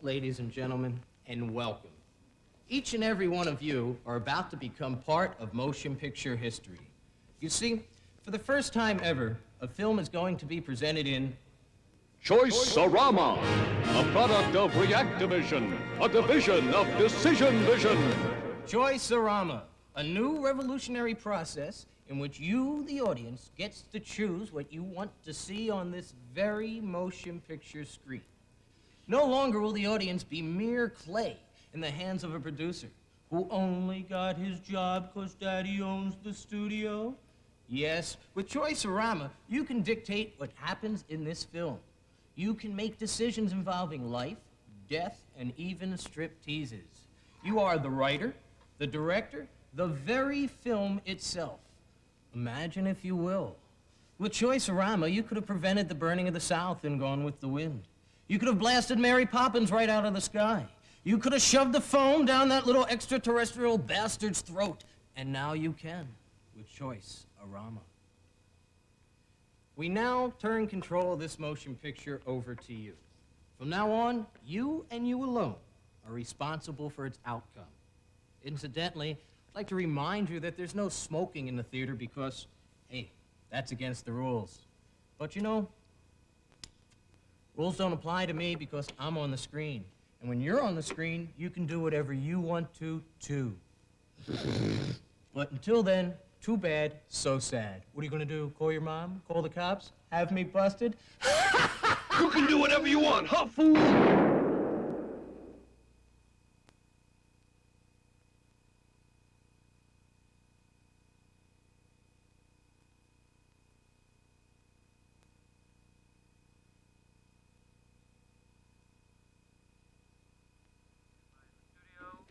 ladies and gentlemen, and welcome. Each and every one of you are about to become part of motion picture history. You see, for the first time ever, a film is going to be presented in Choice-A-Rama, a product of Reactivision, a division of Decision Vision. Choice-A-Rama, a new revolutionary process in which you, the audience, gets to choose what you want to see on this very motion picture screen. No longer will the audience be mere clay in the hands of a producer who only got his job because Daddy owns the studio. Yes, with Choice-A-Rama, you can dictate what happens in this film. You can make decisions involving life, death, and even strip teases. You are the writer, the director, the very film itself. Imagine if you will. With Choice-A-Rama, you could have prevented the burning of the South in Gone with the Wind. You could have blasted Mary Poppins right out of the sky. You could have shoved the phone down that little extraterrestrial bastard's throat. And now you can, with Choice-A-Rama. We now turn control of this motion picture over to you. From now on, you and you alone are responsible for its outcome. Incidentally, I'd like to remind you that there's no smoking in the theater because, hey, that's against the rules. But you know, rules don't apply to me because I'm on the screen. And when you're on the screen, you can do whatever you want to, too. But until then, too bad, so sad. What are you gonna do? Call your mom? Call the cops? Have me busted? You can do whatever you want, huh, fool?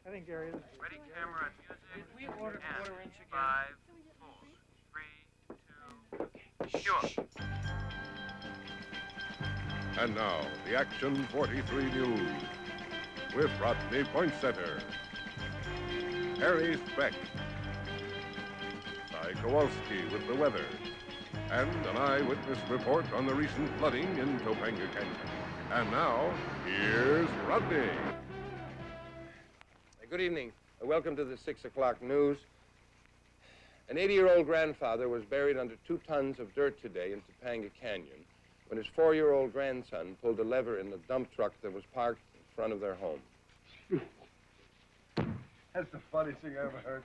I think Gary is. Ready, camera, and music. Did we order And quarter-inch again? 5, 4, 3, 2, sure. And now, the Action 43 News with Rodney Poinsettia, Harry Speck, Cy Kowalski with the weather, and an eyewitness report on the recent flooding in Topanga Canyon. And now, here's Rodney. Good evening. Welcome to the 6 o'clock news. An 80-year-old grandfather was buried under 2 tons of dirt today in Topanga Canyon when his 4-year-old grandson pulled a lever in the dump truck that was parked in front of their home. That's the funniest thing I ever heard.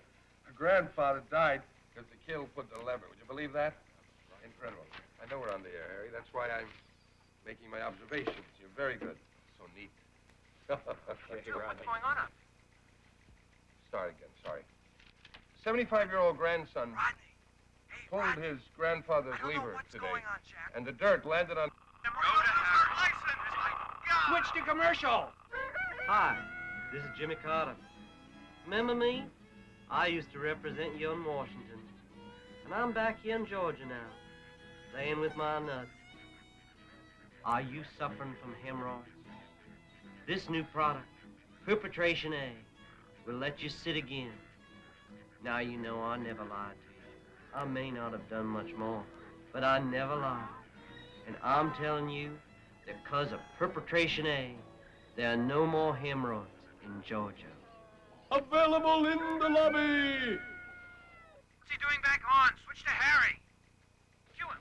A grandfather died because the kid put the lever. Would you believe that? Incredible. I know we're on the air, Harry. That's why I'm making my observations. You're very good. So neat. What's going on up? Start again, sorry. 75-year-old grandson pulled his grandfather's lever today, and the dirt landed on... Go to Harry. Switch to commercial. Hi, this is Jimmy Carter. Remember me? I used to represent you in Washington. And I'm back here in Georgia now, playing with my nuts. Are you suffering from hemorrhoids? This new product, Perpetration A, will let you sit again. Now you know I never lied to you. I may not have done much more, but I never lied. And I'm telling you that because of Perpetration A, there are no more hemorrhoids in Georgia. Available in the lobby. What's he doing back on? Switch to Harry. Cue him.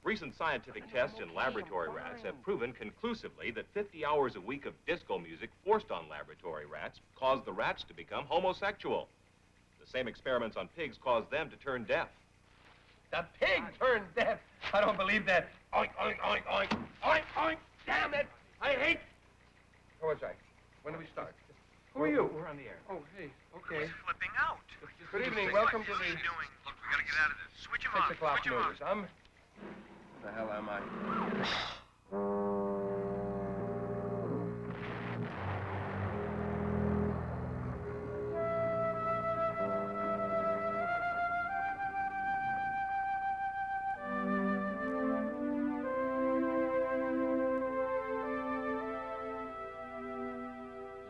Recent scientific tests in laboratory rats have proven conclusively that 50 hours a week of disco music forced on laboratory rats caused the rats to become homosexual. The same experiments on pigs caused them to turn deaf. The pig turned deaf. I don't believe that. Oink, oink, oink, oink. Oink, oink. Damn it. I hate... How was I? When do we start? Who are you? We're on the air. Oh, hey. Okay. He's flipping out. Good evening. Welcome to What's he the doing? Look, we gotta get out of this. Switch him 6 on. o'clock Switch him on. news. What the hell am I?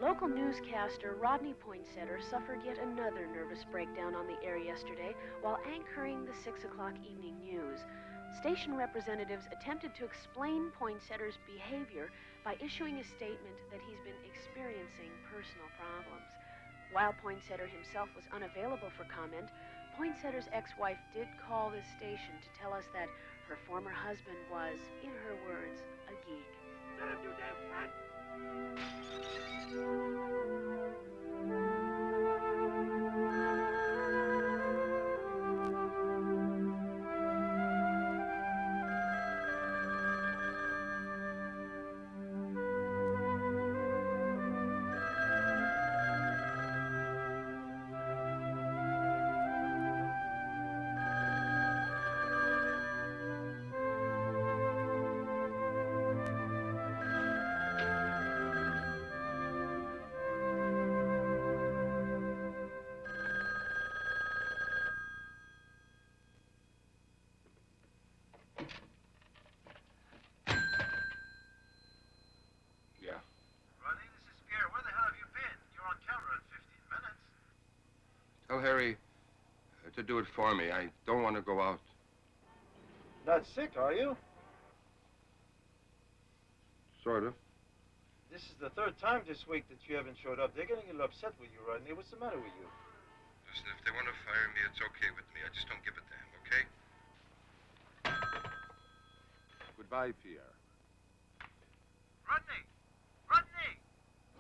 Local newscaster Rodney Poinsettia suffered yet another nervous breakdown on the air yesterday while anchoring the 6 o'clock evening news. station representatives attempted to explain Poinsettia's behavior by issuing a statement that he's been experiencing personal problems. While Poinsettia himself was unavailable for comment, Poinsettia's ex-wife did call this station to tell us that her former husband was, in her words, a geek. Let him do damn cat. Tell Harry to do it for me. I don't want to go out. Not sick, are you? Sort of. This is the third time this week that you haven't showed up. They're getting a little upset with you, Rodney. What's the matter with you? Listen, if they want to fire me, it's okay with me. I just don't give a damn, okay? Goodbye, Pierre. Rodney! Rodney!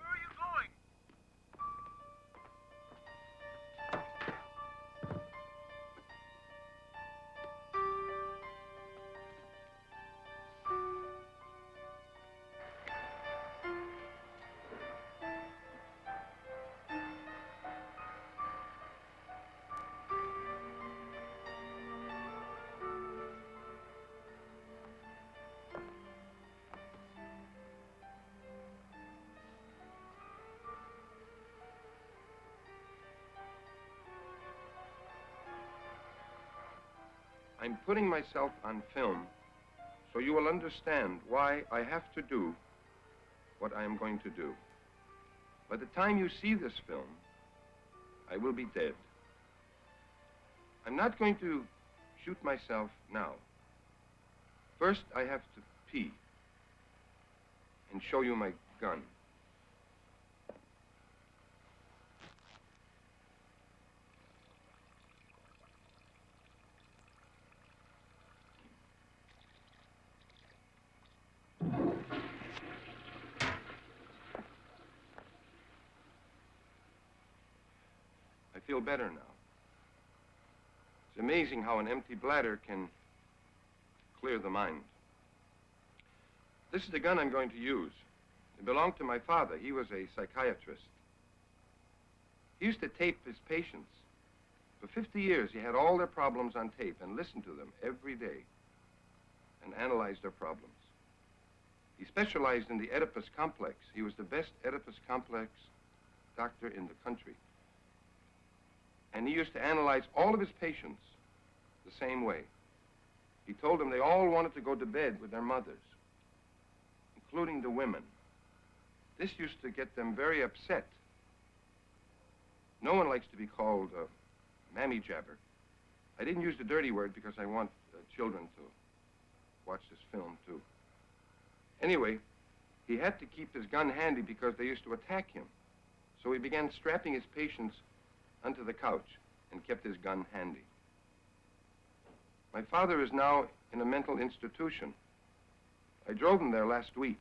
Where are you going? I'm putting myself on film so you will understand why I have to do what I am going to do. By the time you see this film, I will be dead. I'm not going to shoot myself now. First, I have to pee and show you my gun. I feel better now. It's amazing how an empty bladder can clear the mind. This is the gun I'm going to use. It belonged to my father. He was a psychiatrist. He used to tape his patients. For 50 years, he had all their problems on tape and listened to them every day and analyzed their problems. He specialized in the Oedipus complex. He was the best Oedipus complex doctor in the country. And he used to analyze all of his patients the same way. He told them they all wanted to go to bed with their mothers, including the women. This used to get them very upset. No one likes to be called a mammy jabber. I didn't use the dirty word because I want children to watch this film, too. Anyway, he had to keep his gun handy because they used to attack him. So he began strapping his patients onto the couch and kept his gun handy. My father is now in a mental institution. I drove him there last week.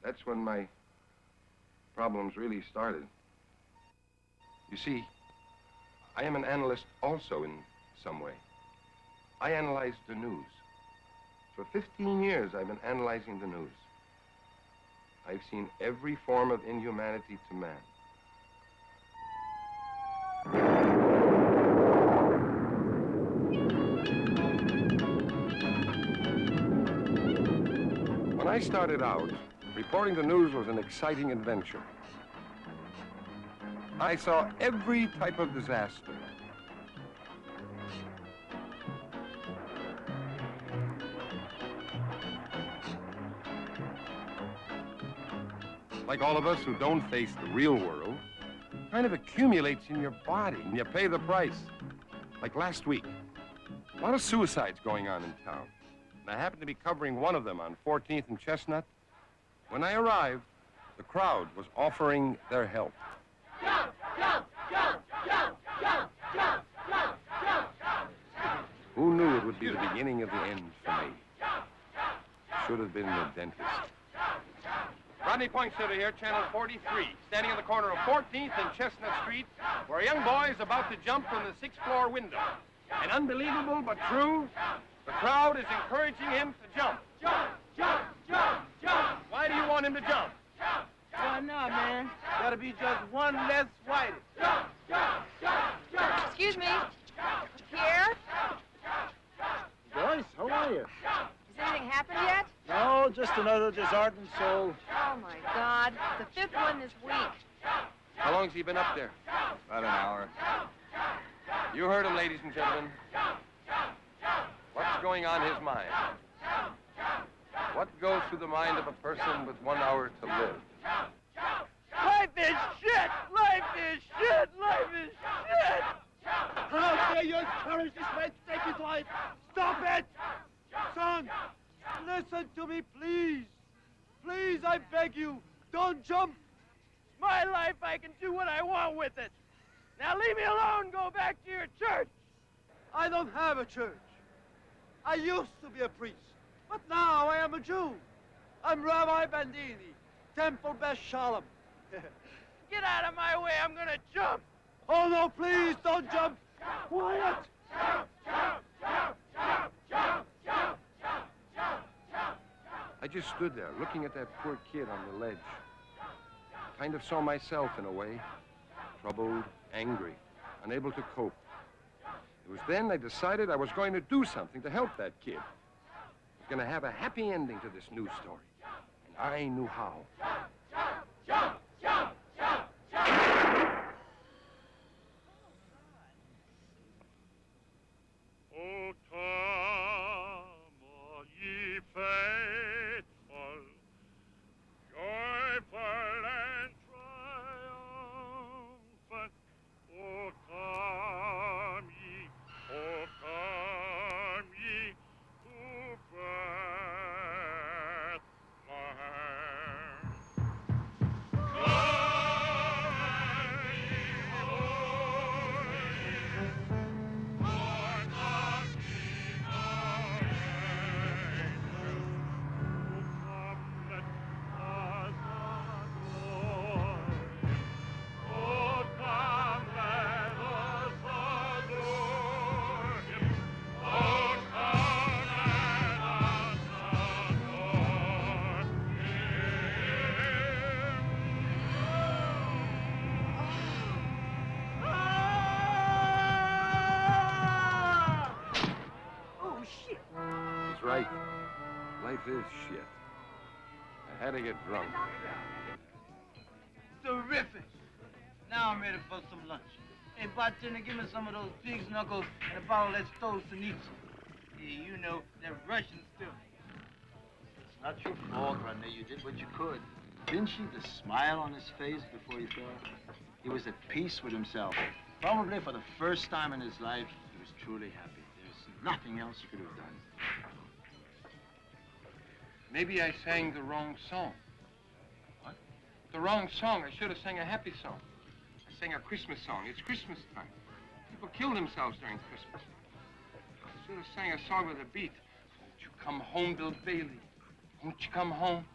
That's when my problems really started. You see, I am an analyst also in some way. I analyze the news. For 15 years, I've been analyzing the news. I've seen every form of inhumanity to man. When I started out, reporting the news was an exciting adventure. I saw every type of disaster. Like all of us who don't face the real world, kind of accumulates in your body and you pay the price. Like last week, A lot of suicides going on in town. And I happened to be covering one of them on 14th and Chestnut. When I arrived, the crowd was offering their help. Jump, jump, jump, jump, jump, jump, jump, jump. Who knew it would be the beginning of the end for me? Should have been the dentist. Rodney Poinsettia here, Channel 43, standing on the corner of 14th and Chestnut Street, where a young boy is about to jump from the 6th floor window. And unbelievable but true, the crowd is encouraging him to jump. Jump, jump, jump, jump. Why do you want him to jump? Why not, man? Gotta be just one less whited. Jump, jump, jump, jump. Excuse me. Pierre? Joyce, how are you? Has anything happened yet? No, just another disheartened soul. Oh, my God. The fifth one this week. How long's he been up there? About an hour. You heard him, ladies and gentlemen. What's going on in his mind? What goes through the mind of a person with 1 hour to live? Life is shit! Life is shit! Life is shit! How dare you encourage this man to take his life? Stop it! Son, listen to me, please. Please, I beg you, don't jump. It's my life. I can do what I want with it. Now leave me alone. Go back to your church. I don't have a church. I used to be a priest, but now I am a Jew. I'm Rabbi Bandini, Temple Beth Shalom. Get out of my way. I'm gonna jump. Oh, no, please, don't jump. Quiet. Jump, jump, jump, jump, jump, jump, jump, jump, jump. I just stood there looking at that poor kid on the ledge. Kind of saw myself in a way. Troubled, angry, unable to cope. It was then I decided I was going to do something to help that kid. I was going to have a happy ending to this news story. And I knew how. Jump, jump, jump, jump. O come, all ye faithful, joyful and triumphant. O come ye to Right. Life is shit. I had to get drunk. Terrific. Now I'm ready for some lunch. Hey, bartender, give me some of those pig's knuckles and a bottle of that Stolzenitsa. Yeah, you know, that Russian stuff. It's not your fault, Rodney. You did what you could. Didn't you see the smile on his face before he fell? He was at peace with himself. Probably for the first time in his life, he was truly happy. There's nothing else he could have done. Maybe I sang the wrong song. What? The wrong song. I should have sang a happy song. I sang a Christmas song. It's Christmas time. People kill themselves during Christmas. I should have sang a song with a beat. Won't you come home, Bill Bailey? Won't you come home?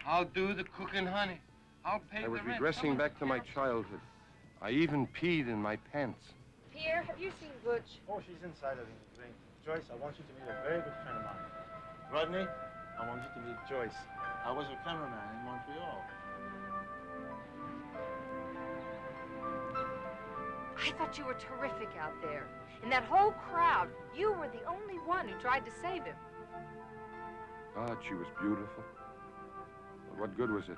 I'll do the cooking, honey. I'll pay the rent. I was regressing back to my childhood. I even peed in my pants. Pierre, have you seen Butch? Oh, she's inside of the drink. Joyce, I want you to meet a very good friend of mine. Rodney, I want you to meet Joyce. I was her cameraman in Montreal. I thought you were terrific out there. In that whole crowd, you were the only one who tried to save him. God, she was beautiful. But what good was it?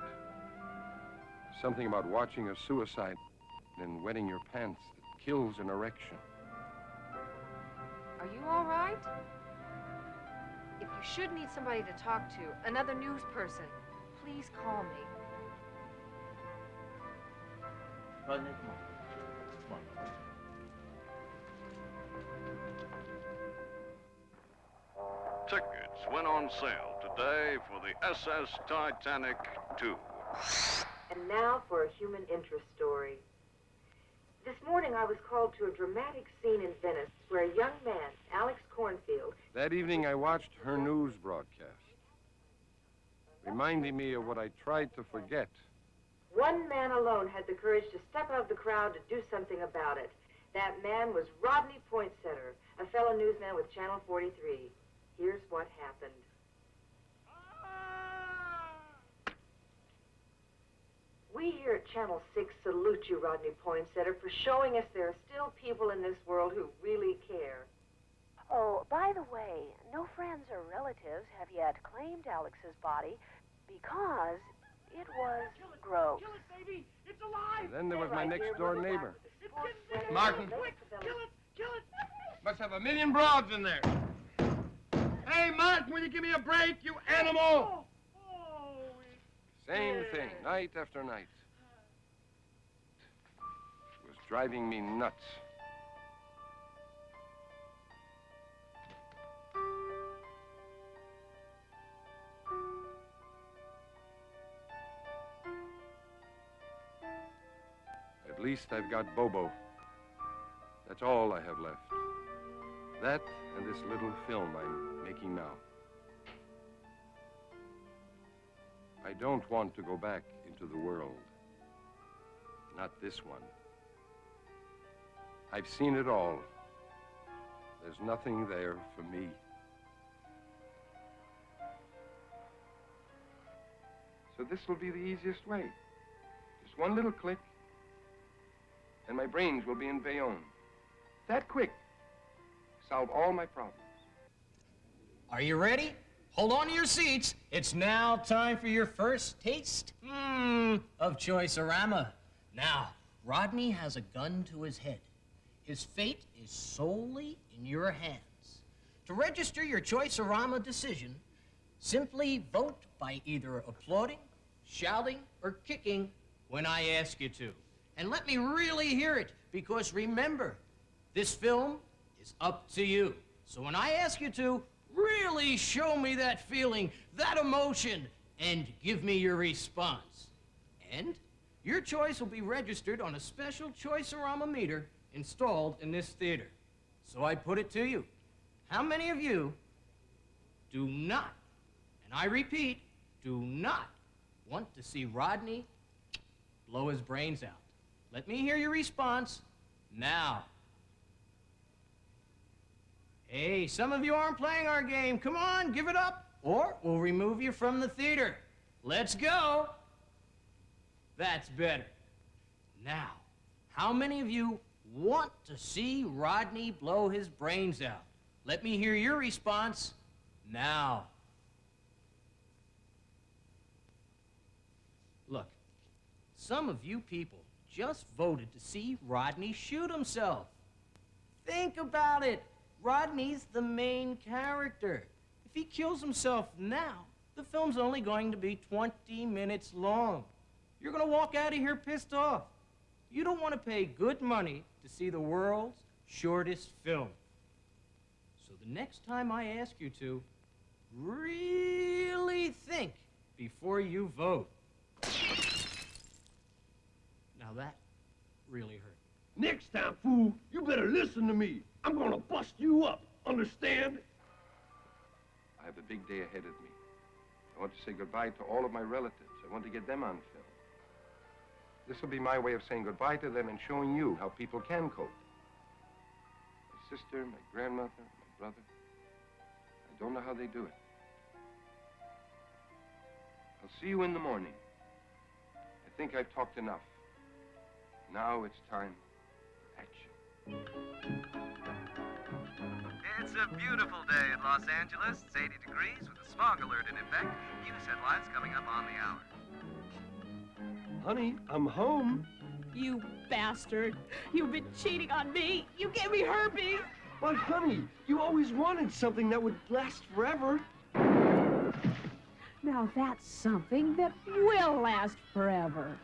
Something about watching a suicide and wetting your pants that kills an erection. Are you all right? If you should need somebody to talk to, another news person, please call me. Rodney, come on. Come on. tickets went on sale today for the SS Titanic 2. And now for a human interest story. This morning I was called to a dramatic scene in Venice where a young man, Alex Cornfield... That evening I watched her news broadcast, reminding me of what I tried to forget. One man alone had the courage to step out of the crowd to do something about it. That man was Rodney Poinsettia, a fellow newsman with Channel 43. Here's what happened. We here at Channel 6 salute you, Rodney Poinsettia, for showing us there are still people in this world who really care. Oh, by the way, no friends or relatives have yet claimed Alex's body because it was gross. Kill it, baby! It's alive! Then there was my next-door neighbor. Martin. Quick, kill it! Kill it! Must have a million broads in there. Hey, Martin, will you give me a break, you animal? Same thing, night after night. It was driving me nuts. At least I've got Bobo. That's all I have left. That and this little film I'm making now. I don't want to go back into the world. Not this one. I've seen it all. There's nothing there for me. So this will be the easiest way. Just one little click, and my brains will be in Bayonne. That quick. Solve all my problems. Are you ready? Hold on to your seats. It's now time for your first taste of Choice-orama. Now, Rodney has a gun to his head. His fate is solely in your hands. To register your Choice-orama decision, simply vote by either applauding, shouting, or kicking when I ask you to. And let me really hear it, because remember, this film is up to you. So when I ask you to, really show me that feeling, that emotion, and give me your response. And your choice will be registered on a special Choice-orama meter installed in this theater. So I put it to you, how many of you do not, and I repeat, do not want to see Rodney blow his brains out? Let me hear your response now. Hey, some of you aren't playing our game. Come on, give it up, or we'll remove you from the theater. Let's go. That's better. Now, how many of you want to see Rodney blow his brains out? Let me hear your response now. Look, some of you people just voted to see Rodney shoot himself. Think about it. Rodney's the main character. If he kills himself now, the film's only going to be 20 minutes long. You're going to walk out of here pissed off. You don't want to pay good money to see the world's shortest film. So the next time I ask you to, really think before you vote. Now that really hurt. Next time, fool, you better listen to me. I'm gonna bust you up, understand? I have a big day ahead of me. I want to say goodbye to all of my relatives. I want to get them on film. This will be my way of saying goodbye to them and showing you how people can cope. My sister, my grandmother, my brother. I don't know how they do it. I'll see you in the morning. I think I've talked enough. Now it's time for action. It's a beautiful day in Los Angeles. It's 80 degrees with a smog alert in effect. News headlines coming up on the hour. Honey, I'm home. You bastard. You've been cheating on me. You gave me herpes. But honey, you always wanted something that would last forever. Now that's something that will last forever.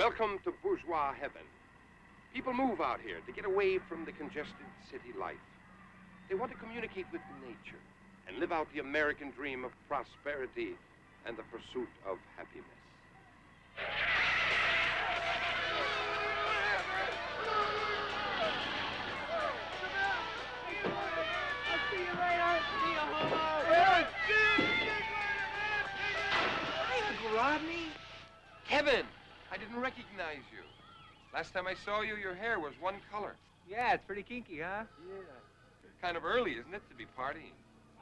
Welcome to bourgeois heaven. People move out here to get away from the congested city life. They want to communicate with nature and live out the American dream of prosperity and the pursuit of happiness. Hi, Uncle Rodney. Kevin, I didn't recognize you. Last time I saw you, your hair was one color. Yeah, it's pretty kinky, huh? Yeah. Kind of early, isn't it, to be partying?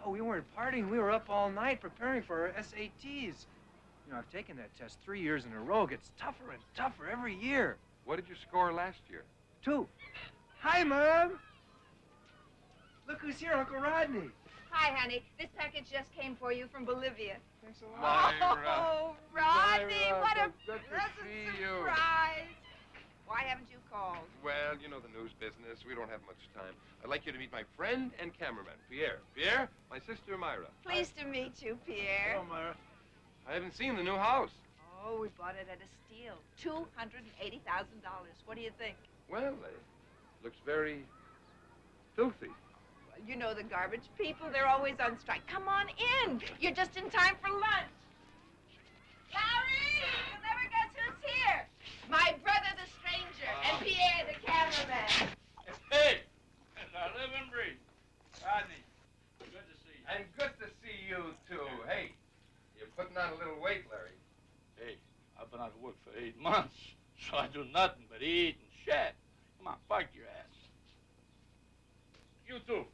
Oh, we weren't partying. We were up all night preparing for our SATs. You know, I've taken that test 3 years in a row. It gets tougher and tougher every year. What did you score last year? 2. Hi, Mom. Look who's here, Uncle Rodney. Hi, honey. This package just came for you from Bolivia. Thanks a lot. Oh, Rodney, Myra, what a good to pleasant see you. surprise. Why haven't you called? Well, you know the news business. We don't have much time. I'd like you to meet my friend and cameraman, Pierre. Pierre, my sister, Myra. Pleased to meet you, Pierre. Hello, Myra. I haven't seen the new house. Oh, we bought it at a steal. $280,000. What do you think? Well, it looks very filthy. Well, you know the garbage people. They're always on strike. Come on in. You're just in time for lunch. Larry, you'll never guess who's here. My brother, the stranger, and Pierre, the cameraman. Hey, it's our living breed. Rodney, good to see you. And good to see you, too. Hey, you're putting on a little weight, Larry. Hey, I've been out of work for 8 months, so I do nothing but eat and shat. Come on, park your ass. You too.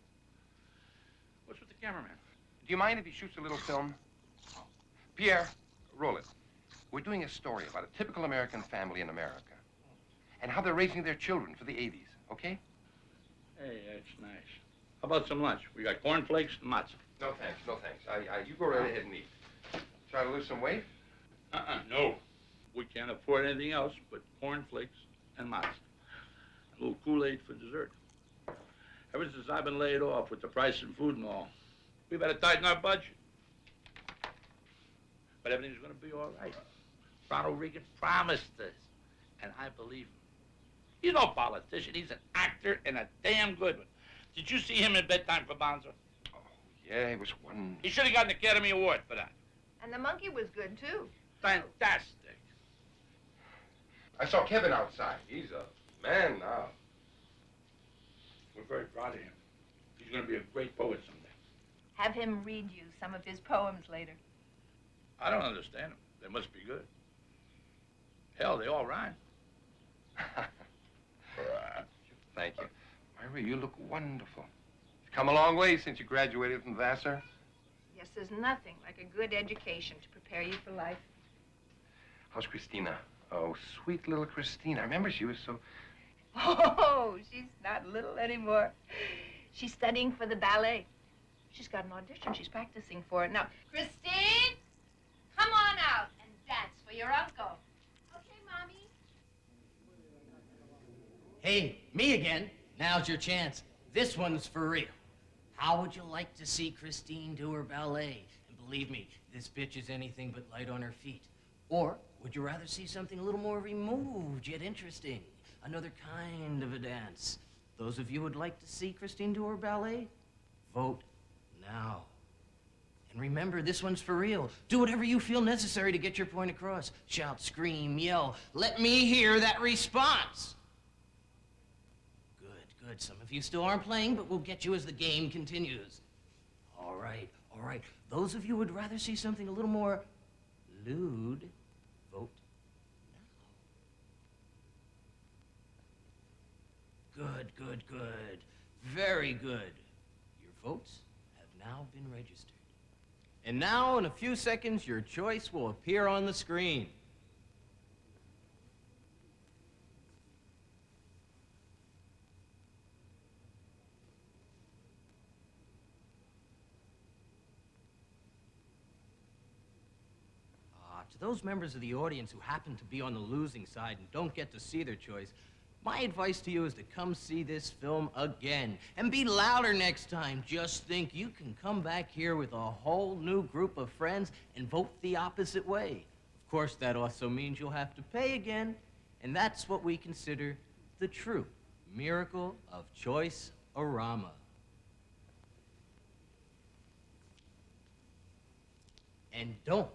What's with the cameraman? Do you mind if he shoots a little film? Pierre, roll it. We're doing a story about a typical American family in America and how they're raising their children for the 80s, okay? Hey, that's nice. How about some lunch? We got cornflakes and matzah. No thanks, no thanks. You go right ahead and eat. Try to lose some weight? No. We can't afford anything else but cornflakes and matzah. A little Kool-Aid for dessert. Ever since I've been laid off with the price of food and all, we better tighten our budget. But everything's going to be all right. Ronald Reagan promised this, and I believe him. He's no politician. He's an actor and a damn good one. Did you see him in Bedtime for Bonzo? Oh, yeah, he was one... He should have got an Academy Award for that. And the monkey was good, too. Fantastic. I saw Kevin outside. He's a man now. We're very proud of him. He's going to be a great poet someday. Have him read you some of his poems later. I don't understand them. They must be good. Hell, they all rhyme. Thank you. Myra, you look wonderful. You've come a long way since you graduated from Vassar. Yes, there's nothing like a good education to prepare you for life. How's Christina? Oh, sweet little Christina. I remember she was so... Oh, she's not little anymore. She's studying for the ballet. She's got an audition. She's practicing for it. Now, Christine, come on out and dance for your uncle. Okay, Mommy. Hey, me again. Now's your chance. This one's for real. How would you like to see Christine do her ballet? And believe me, this bitch is anything but light on her feet. Or would you rather see something a little more removed yet interesting? Another kind of a dance. Those of you who'd like to see Christine do her ballet, vote now. And remember, this one's for real. Do whatever you feel necessary to get your point across. Shout, scream, yell. Let me hear that response. Good, good. Some of you still aren't playing, but we'll get you as the game continues. All right, all right. Those of you who'd rather see something a little more lewd, vote now. Good, good, good. Very good. Your votes have now been registered. And now, in a few seconds, your choice will appear on the screen. To those members of the audience who happen to be on the losing side and don't get to see their choice, my advice to you is to come see this film again and be louder next time. Just think you can come back here with a whole new group of friends and vote the opposite way. Of course, that also means you'll have to pay again, And that's what we consider the true miracle of choice-orama. And don't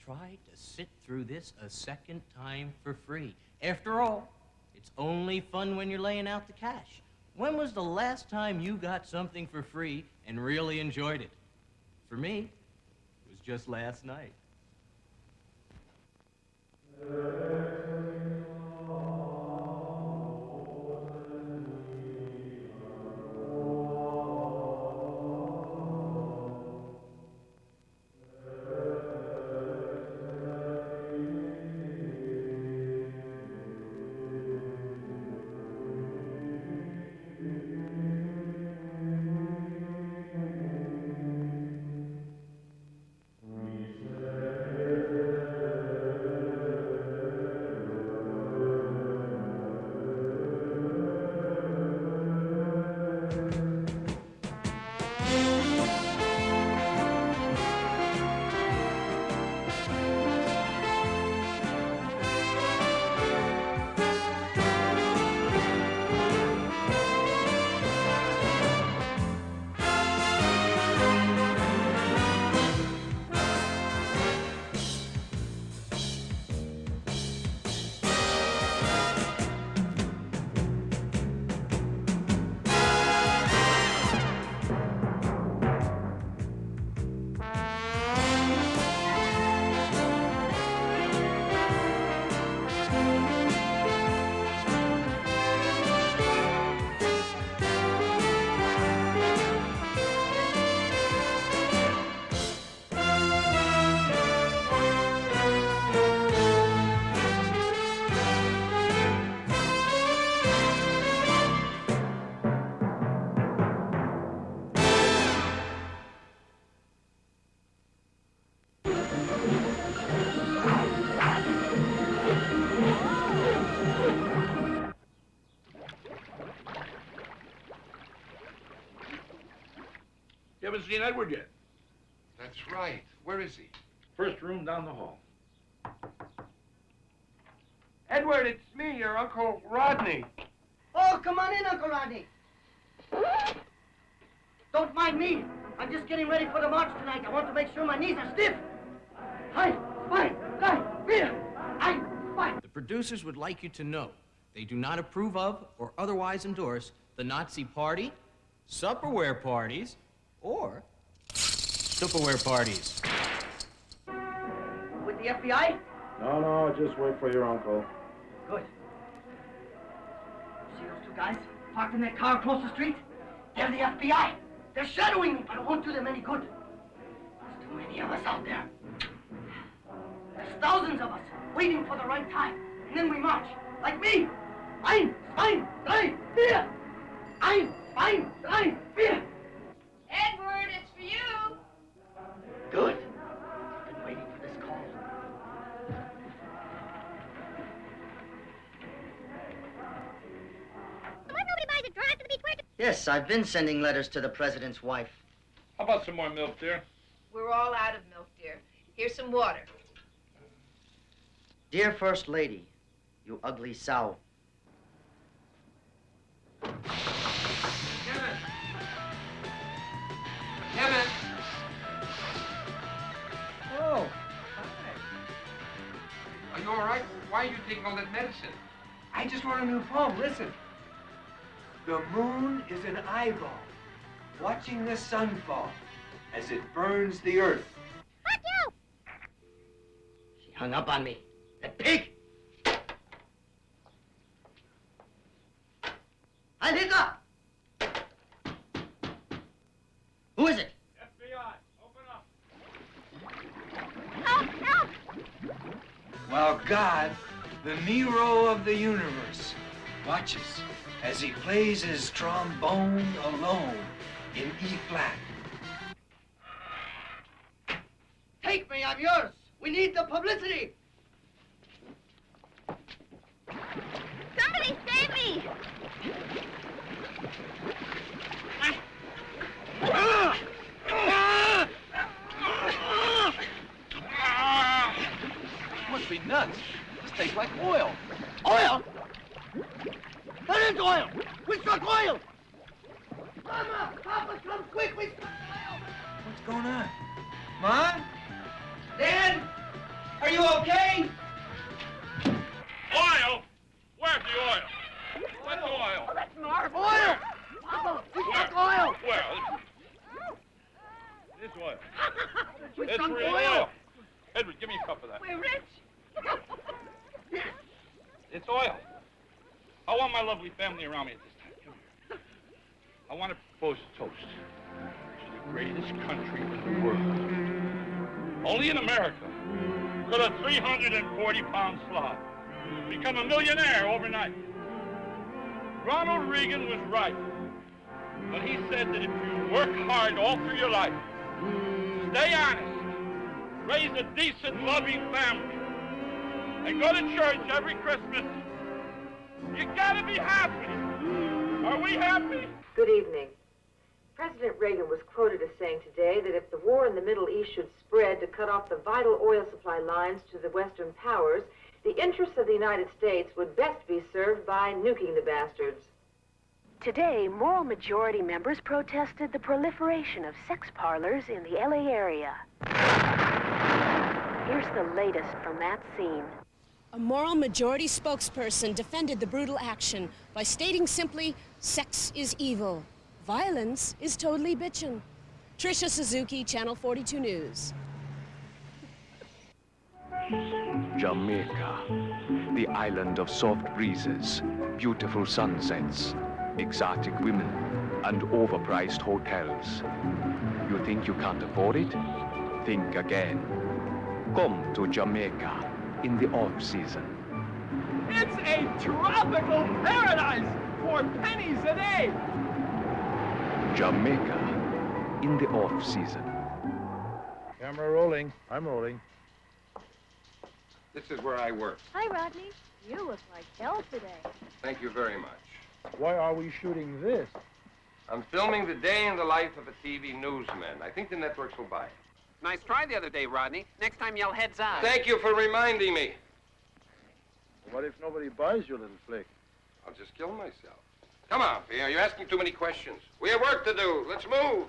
try to sit through this a second time for free. After all, it's only fun when you're laying out the cash. When was the last time you got something for free and really enjoyed it? For me, it was just last night. You haven't seen Edward yet. That's right. Where is he? First room down the hall. Edward, it's me, your Uncle Rodney. Oh, come on in, Uncle Rodney. Don't mind me. I'm just getting ready for the march tonight. I want to make sure my knees are stiff. The producers would like you to know they do not approve of or otherwise endorse the Nazi Party, Supperware parties, or Tupperware parties. With the FBI? No, just wait for your uncle. Good. See those two guys parked in that car across the street? They're the FBI. They're shadowing me, but it won't do them any good. There's too many of us out there. There's thousands of us waiting for the right time. And then we march. Like me. 1, 2, 3, 4. 1, 2, 3, 4. Edward, it's for you. Good. I've been waiting for this call. Yes, I've been sending letters to the president's wife. How about some more milk, dear? We're all out of milk, dear. Here's some water. Dear First Lady, you ugly sow. Kevin! Oh, Are you all right? Why are you taking all that medicine? I just wrote a new poem. Listen. The moon is an eyeball, watching the sun fall as it burns the earth. Fuck you! She hung up on me. That pig! I'll hit up! Who is it? FBI, open up. Help! Help! While God, the Nero of the universe, watches as he plays his trombone alone in E-flat. Take me, I'm yours. We need the publicity. Somebody save me! You must be nuts. This tastes like oil. Oil? going on? Mom? Dad? Are you okay? Oil? Where's the oil? Where's the oil? Oh, that's Marv. Oil! Papa, we got oil! Well, this oil. We It's drunk real oil. Edward, give me a cup of that. We're rich. It's oil. I want my lovely family around me at this time. Come here. I want to propose a toast to the greatest country in the world. Only in America could a 340-pound slob become a millionaire overnight. Ronald Reagan was right when he said that if you work hard all through your life, stay honest, raise a decent, loving family, and go to church every Christmas, you gotta be happy. Are we happy? Good evening. President Reagan was quoted as saying today that if the war in the Middle East should spread to cut off the vital oil supply lines to the Western powers, the interests of the United States would best be served by nuking the bastards. Today, moral majority members protested the proliferation of sex parlors in the LA area. Here's the latest from that scene. A moral majority spokesperson defended the brutal action by stating simply, sex is evil. Violence is totally bitchin'. Tricia Suzuki, Channel 42 News. Jamaica, the island of soft breezes, beautiful sunsets, exotic women, and overpriced hotels. You think you can't afford it? Think again. Come to Jamaica in the off-season. It's a tropical paradise for pennies a day. Jamaica in the off-season. Camera rolling. I'm rolling. This is where I work. Hi, Rodney. You look like hell today. Thank you very much. Why are we shooting this? I'm filming the day in the life of a TV newsman. I think the networks will buy it. Nice try the other day, Rodney. Next time, yell heads on. Thank you for reminding me. What if nobody buys your little flick? I'll just kill myself. Come on, Pierre. You're asking too many questions. We have work to do. Let's move.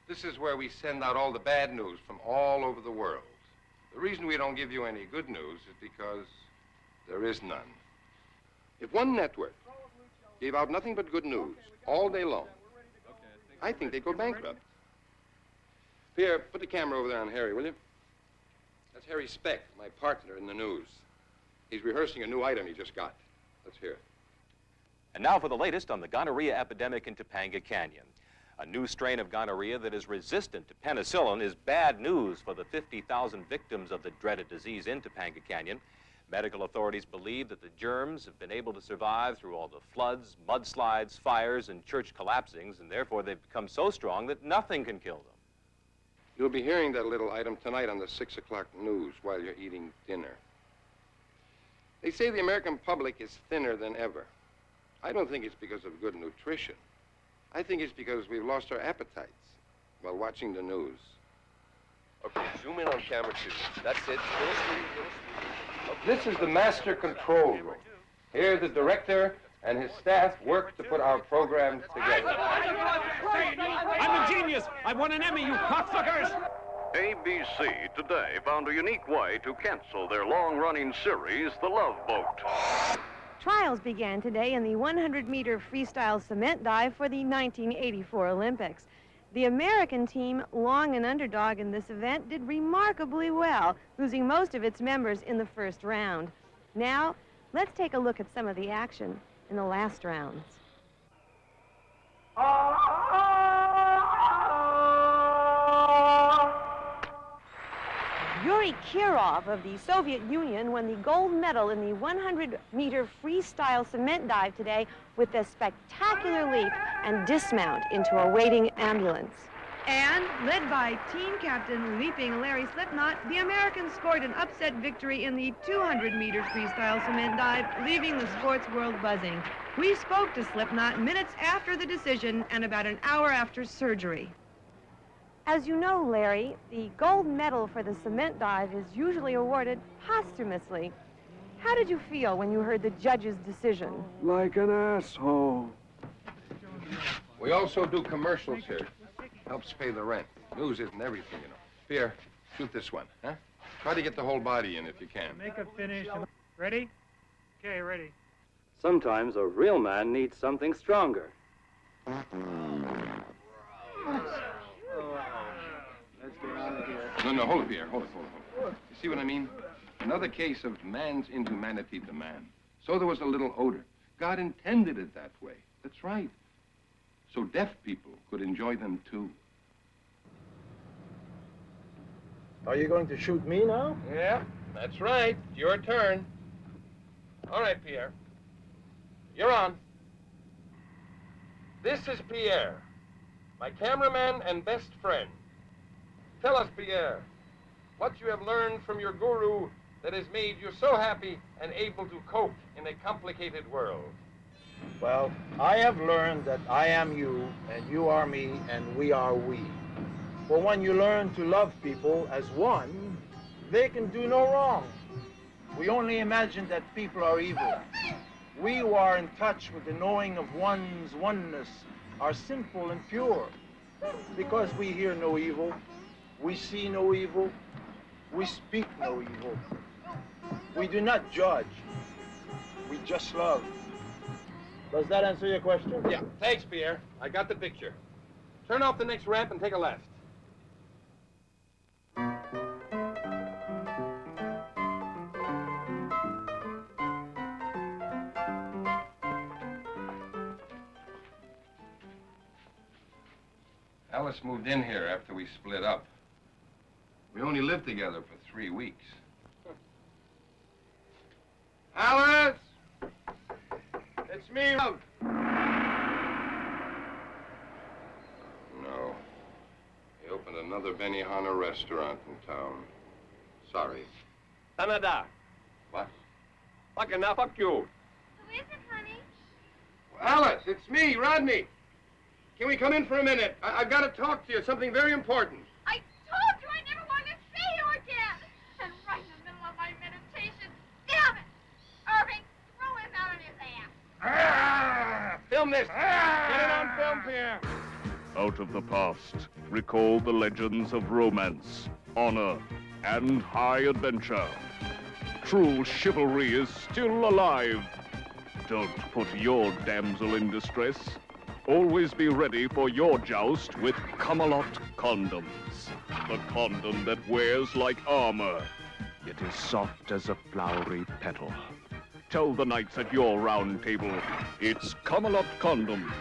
This is where we send out all the bad news from all over the world. The reason we don't give you any good news is because there is none. If one network gave out nothing but good news all day long, I think they'd go bankrupt. Pierre, put the camera over there on Harry, will you? That's Harry Speck, my partner in the news. He's rehearsing a new item he just got. Let's hear it. And now for the latest on the gonorrhea epidemic in Topanga Canyon. A new strain of gonorrhea that is resistant to penicillin is bad news for the 50,000 victims of the dreaded disease in Topanga Canyon. Medical authorities believe that the germs have been able to survive through all the floods, mudslides, fires, and church collapsings, and therefore they've become so strong that nothing can kill them. You'll be hearing that little item tonight on the 6 o'clock news while you're eating dinner. They say the American public is thinner than ever. I don't think it's because of good nutrition. I think it's because we've lost our appetites while watching the news. Okay, zoom in on camera 2. That's it. This is the master control room. Here the director and his staff work to put our programs together. I'm a genius. I won an Emmy, you cocksuckers. ABC today found a unique way to cancel their long-running series, The Love Boat. Trials began today in the 100-meter freestyle cement dive for the 1984 Olympics. The American team, long an underdog in this event, did remarkably well, losing most of its members in the first round. Now, let's take a look at some of the action in the last rounds. Yuri Kirov of the Soviet Union won the gold medal in the 100-meter freestyle cement dive today with a spectacular leap and dismount into a waiting ambulance. And, led by team captain leaping Larry Slipknot, the Americans scored an upset victory in the 200-meter freestyle cement dive, leaving the sports world buzzing. We spoke to Slipknot minutes after the decision and about an hour after surgery. As you know, Larry, the gold medal for the cement dive is usually awarded posthumously. How did you feel when you heard the judge's decision? Like an asshole. We also do commercials here. Helps pay the rent. News isn't everything, you know. Pierre, shoot this one, huh? Try to get the whole body in if you can. Make a finish. Ready? Okay, ready. Sometimes a real man needs something stronger. Let's get out of here. No, hold it, Pierre. Hold it. You see what I mean? Another case of man's inhumanity to man. So there was a little odor. God intended it that way. That's right. So deaf people could enjoy them too. Are you going to shoot me now? Yeah, that's right. Your turn. All right, Pierre. You're on. This is Pierre, my cameraman and best friend. Tell us, Pierre, what you have learned from your guru that has made you so happy and able to cope in a complicated world. Well, I have learned that I am you, and you are me, and we are we. For when you learn to love people as one, they can do no wrong. We only imagine that people are evil. We who are in touch with the knowing of one's oneness are simple and pure. Because we hear no evil, we see no evil, we speak no evil. We do not judge, we just love. Does that answer your question? Yeah, thanks, Pierre. I got the picture. Turn off the next ramp and take a left. Alice moved in here after we split up. We only lived together for 3 weeks. Alice! It's me, Love. No. He opened another Benihana restaurant in town. Sorry. Canada. What? Fucking now, fuck you. Who is it, honey? Alice, it's me, Rodney. Can we come in for a minute? I've got to talk to you, something very important. I told you I never wanted to see you again. And right in the middle of my meditation. Damn it! Irving, throw him out on his ass. Film this. Get it on film, Pierre. Out of the past, recall the legends of romance, honor, and high adventure. True chivalry is still alive. Don't put your damsel in distress. Always be ready for your joust with Camelot condoms. The condom that wears like armor. It is soft as a flowery petal. Tell the knights at your round table, it's Camelot condoms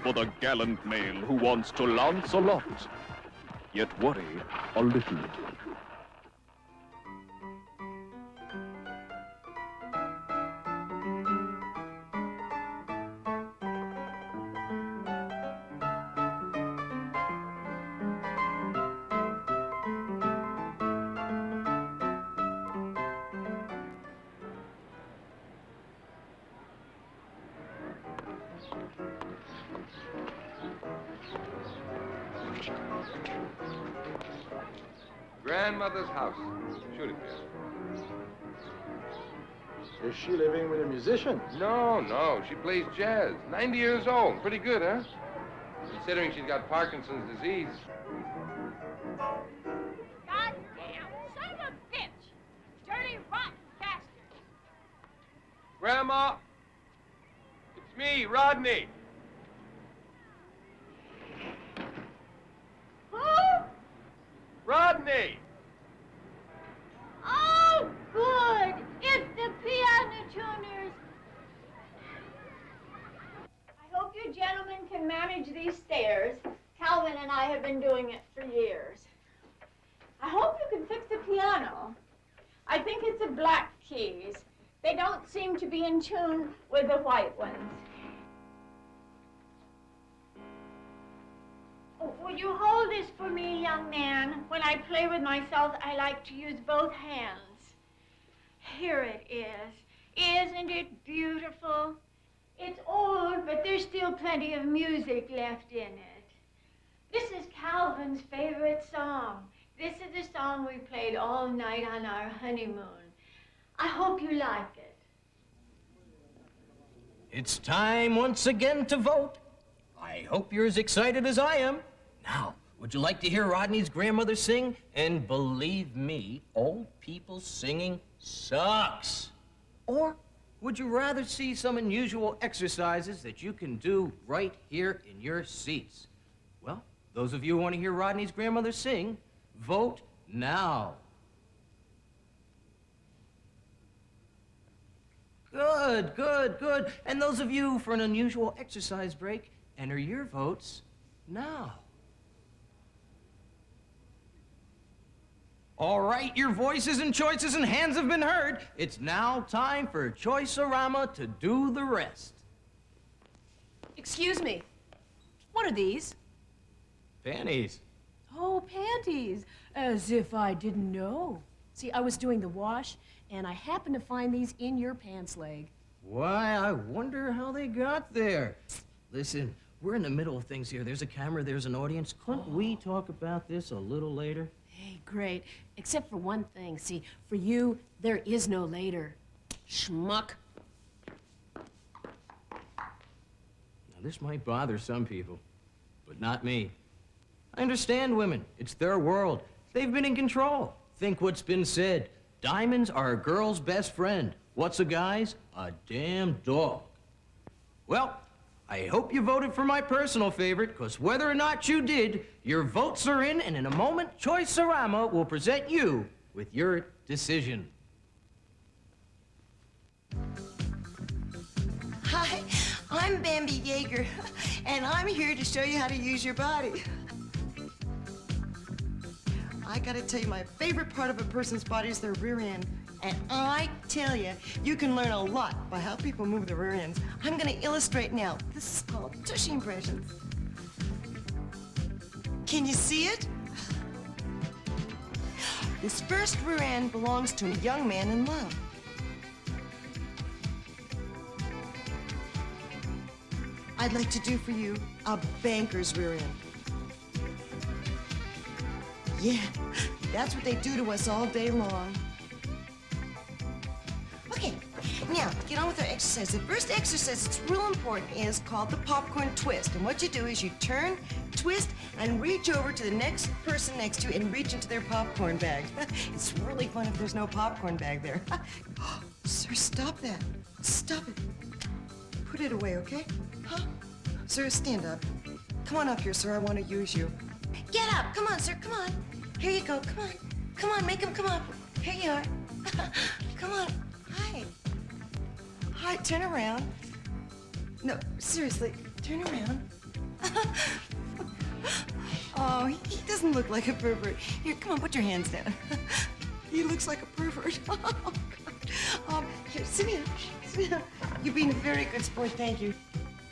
for the gallant male who wants to lance a lot, yet worry a little. Grandmother's house. Shoot it, Pierre. Is she living with a musician? No. She plays jazz. 90 years old. Pretty good, huh? Considering she's got Parkinson's disease. Goddamn son of a bitch! Dirty, rotten bastard! Grandma! It's me, Rodney. Who? Rodney! Oh, good! It's the piano tuners. I hope you gentlemen can manage these stairs. Calvin and I have been doing it for years. I hope you can fix the piano. I think it's the black keys. They don't seem to be in tune with the white ones. Oh, will you hold this for me, young man? When I play with myself, I like to use both hands. Here it is. Isn't it beautiful? It's old, but there's still plenty of music left in it. This is Calvin's favorite song. This is the song we played all night on our honeymoon. I hope you like it. It's time once again to vote. I I hope you're as excited as I am. Now, would you like to hear Rodney's grandmother sing? And believe me, old people singing sucks. Or would you rather see some unusual exercises that you can do right here in your seats? Well, those of you who want to hear Rodney's grandmother sing, vote now. Good, good, good. And those of you for an unusual exercise break, enter your votes now. All right, your voices and choices and hands have been heard. It's now time for Choice-orama to do the rest. Excuse me. What are these? Panties. Oh, panties. As if I didn't know. See, I was doing the wash, and I happened to find these in your pants leg. Why, I wonder how they got there. Listen, we're in the middle of things here. There's a camera, there's an audience. Couldn't we talk about this a little later? Hey, great. Except for one thing. See, for you, there is no later. Schmuck. Now, this might bother some people, but not me. I understand women. It's their world. They've been in control. Think what's been said. Diamonds are a girl's best friend. What's a guy's? A damn dog. Well, I hope you voted for my personal favorite, because whether or not you did, your votes are in, and in a moment, Choice-orama will present you with your decision. Hi, I'm Bambi Yeager, and I'm here to show you how to use your body. I gotta tell you, my favorite part of a person's body is their rear end. And I tell you, you can learn a lot by how people move their rear ends. I'm gonna illustrate now. This is called tushy impressions. Can you see it? This first rear end belongs to a young man in love. I'd like to do for you a banker's rear end. Yeah, that's what they do to us all day long. Okay, now, get on with our exercise. The first exercise that's real important is called the popcorn twist. And what you do is you turn, twist, and reach over to the next person next to you and reach into their popcorn bag. It's really fun if there's no popcorn bag there. Sir, stop that. Stop it. Put it away, okay? Huh? Sir, stand up. Come on up here, sir. I want to use you. Get up. Come on, sir. Come on. Here you go. Come on. Come on. Make him come up. Here you are. Come on. Hi. Hi. Turn around. No, seriously. Turn around. Oh, he doesn't look like a pervert. Here, come on. Put your hands down. He looks like a pervert. Oh, God. Here, sit down. Sit down. You've been a very good sport. Thank you.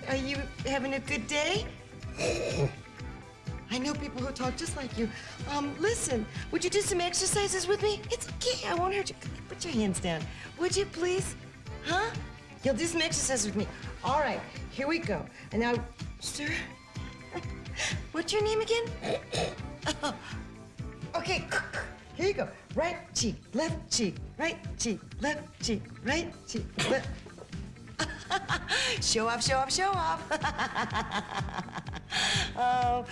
Are you having a good day? I know people who talk just like you. Listen, would you do some exercises with me? It's okay, I won't hurt you. Put your hands down. Would you please? Huh? You'll do some exercises with me. All right, here we go. And now, sir, what's your name again? Okay, here you go. Right cheek, left cheek, right cheek, left cheek, right cheek, left. Show off, show off, show off. Oh,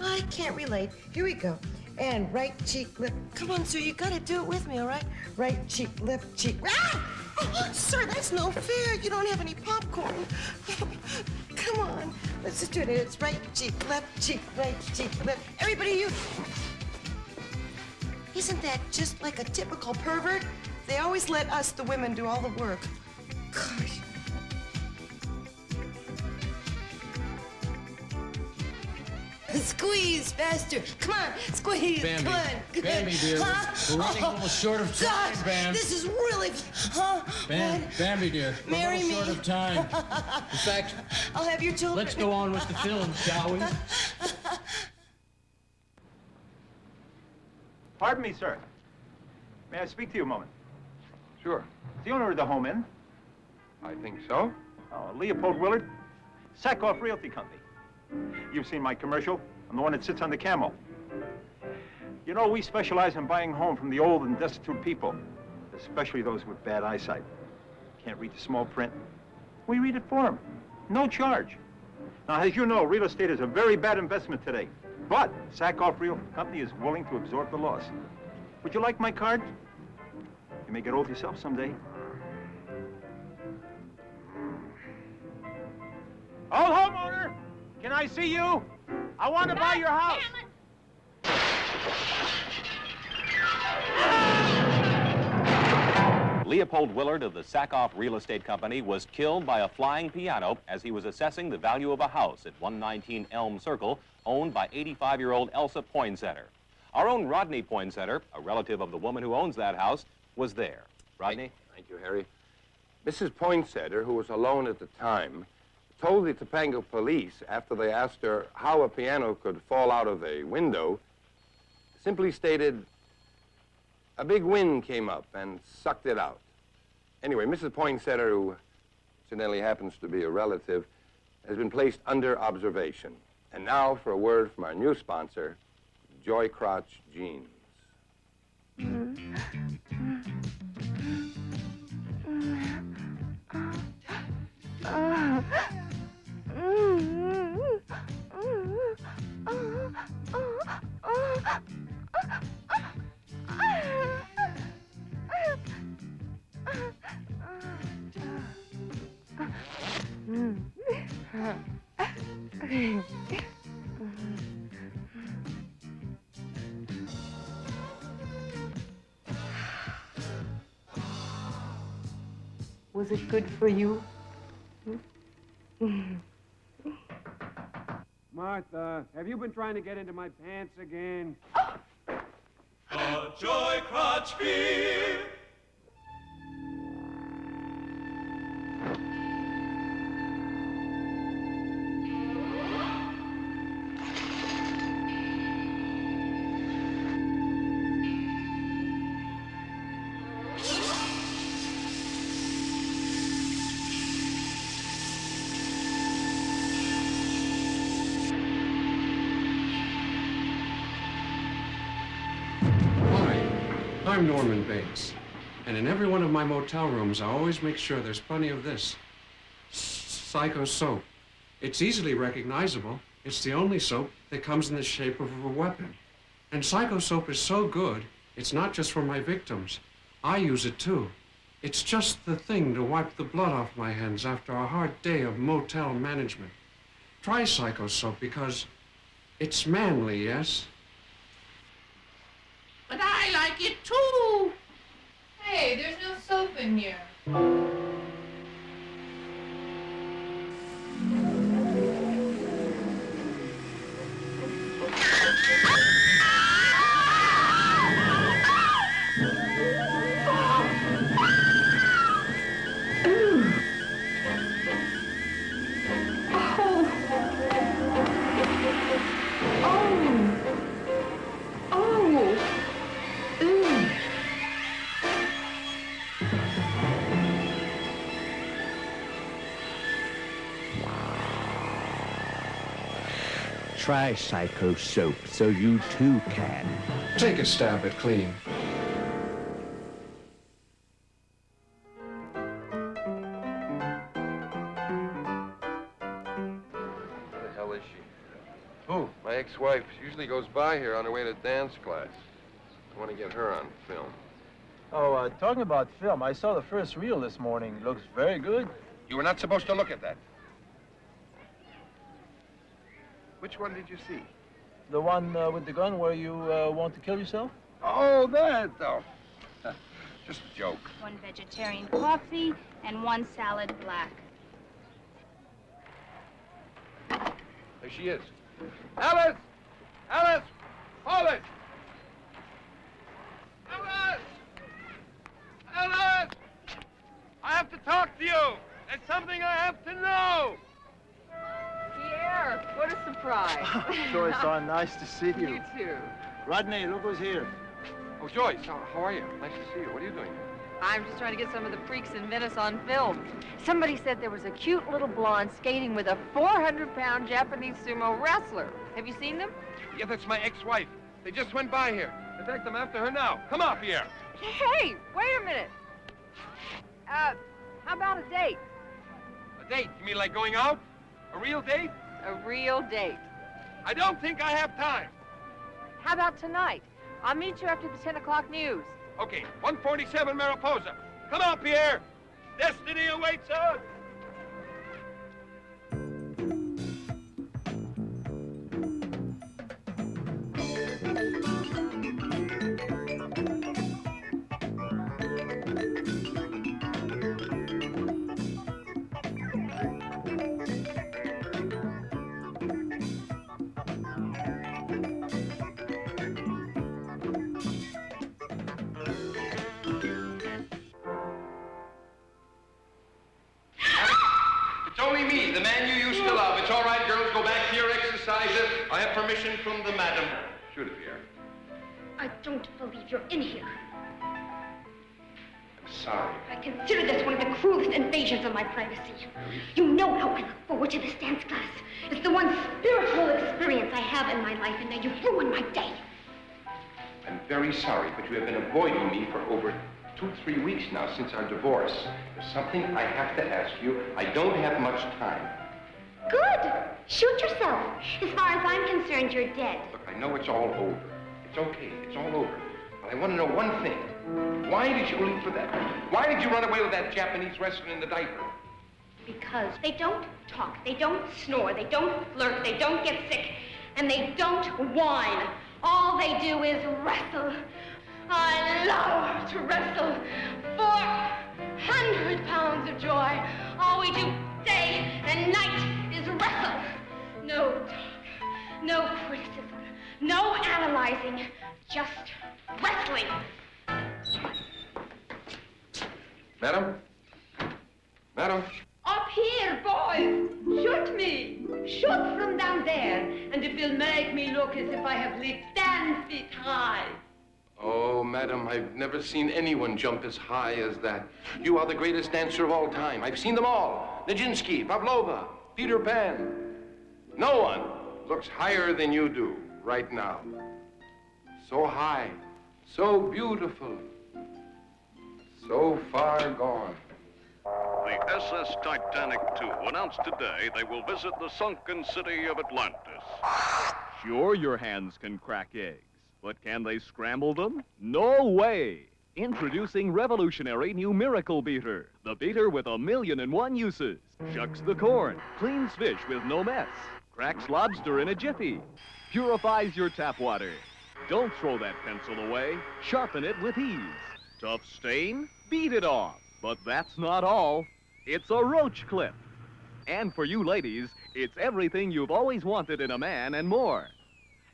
I can't relate. Here we go. And right cheek, left. Come on, sir, you gotta do it with me, all right? Right cheek, left cheek. Ah! Oh, sir, that's no fair. You don't have any popcorn. Come on. Let's just do it. It's right cheek, right cheek, left. Everybody, you. Isn't that just like a typical pervert? They always let us, the women, do all the work. Gosh. Squeeze faster. Come on, squeeze. Bambi. Come on. Good. Bambi, dear. Huh? We're running a little short of time, gosh, Bam. This is really. Huh? Bambi, dear. We're Marry a little me. short of time. In fact, I'll have your children. let's go on with the film, shall we? Pardon me, sir. May I speak to you a moment? Sure. Is the owner of the home in? I think so. Oh, Leopold Willard, Sackhoff Realty Company. You've seen my commercial. I'm the one that sits on the camel. You know, we specialize in buying home from the old and destitute people, especially those with bad eyesight. Can't read the small print. We read it for them. No charge. Now, as you know, real estate is a very bad investment today. But Sackhoff Realty Company is willing to absorb the loss. Would you like my card? You may get old yourself someday. Old homeowner, can I see you? I want to buy your house. Leopold Willard of the Sackhoff Real Estate Company was killed by a flying piano as he was assessing the value of a house at 119 Elm Circle, owned by 85-year-old Elsa Poinsetter. Our own Rodney Poinsetter, a relative of the woman who owns that house, was there. Rodney? Thank you, Harry. Mrs. Poinsetter, who was alone at the time, told the Topanga police after they asked her how a piano could fall out of a window, simply stated, "A big wind came up and sucked it out." Anyway, Mrs. Poinsetter, who incidentally happens to be a relative, has been placed under observation. And now for a word from our new sponsor, Joy Crotch Jeans. Was it good for you? Martha, have you been trying to get into my pants again? Joy Crotch Beer. I'm Norman Bates, and in every one of my motel rooms, I always make sure there's plenty of this Psycho soap. It's easily recognizable. It's the only soap that comes in the shape of a weapon. And Psycho soap is so good, it's not just for my victims. I use it too. It's just the thing to wipe the blood off my hands after a hard day of motel management. Try Psycho soap because it's manly, yes? But I like it too. Hey, there's no soap in here. Try Psycho soap so you too can. Take a stab at cleaning. Where the hell is she? Who? My ex-wife. She usually goes by here on her way to dance class. I want to get her on film. Oh, talking about film, I saw the first reel this morning. Looks very good. You were not supposed to look at that. Which one did you see? The one with the gun where you want to kill yourself? Oh, that, though. Just a joke. 1 vegetarian coffee and 1 salad black. There she is. Alice! Alice! Hold it! Alice! Alice! I have to talk to you. There's something I have to know. Pierre, what a surprise. Joyce, nice to see you. You too. Rodney, look who's here. Oh, Joyce, how are you? Nice to see you. What are you doing here? I'm just trying to get some of the freaks in Venice on film. Somebody said there was a cute little blonde skating with a 400-pound Japanese sumo wrestler. Have you seen them? Yeah, that's my ex-wife. They just went by here. In fact, I'm after her now. Come up here. Hey, wait a minute. How about a date? A date? You mean like going out? A real date? A real date. I don't think I have time. How about tonight? I'll meet you after the 10 o'clock news. Okay, 147 Mariposa. Come on, Pierre. Destiny awaits us. It's only me, the man you used to love. It's all right, girls. Go back to your exercises. I have permission from the madam. Shoot it, Pierre. I don't believe you're in here. I'm sorry. I consider this one of the cruelest invasions of my privacy. You know how I look forward to this dance class. It's the one spiritual experience I have in my life, and now you've ruined my day. I'm very sorry, but you have been avoiding me for over 2-3 weeks now since our divorce. There's something I have to ask you. I don't have much time. Good. Shoot yourself. As far as I'm concerned, you're dead. Look, I know it's all over. It's okay. It's all over. But I want to know one thing. Why did you leave for that? Why did you run away with that Japanese wrestler in the diaper? Because they don't talk, they don't snore, they don't flirt, they don't get sick, and they don't whine. All they do is wrestle. I love to wrestle. 400 pounds of joy. All we do day and night is wrestle. No talk, no criticism, no analyzing, just wrestling. Madam? Madam? Up here, boys! Shoot me! Shoot from down there, and it will make me look as if I have leaped 10 feet high. Oh, madam, I've never seen anyone jump as high as that. You are the greatest dancer of all time. I've seen them all. Nijinsky, Pavlova, Peter Pan. No one looks higher than you do right now. So high, so beautiful, so far gone. The SS Titanic II announced today they will visit the sunken city of Atlantis. Sure, your hands can crack eggs, but can they scramble them? No way! Introducing revolutionary new Miracle Beater. The beater with 1,000,001 uses. Shucks the corn, cleans fish with no mess, cracks lobster in a jiffy, purifies your tap water. Don't throw that pencil away. Sharpen it with ease. Tough stain? Beat it off. But that's not all. It's a roach clip. And for you ladies, it's everything you've always wanted in a man and more.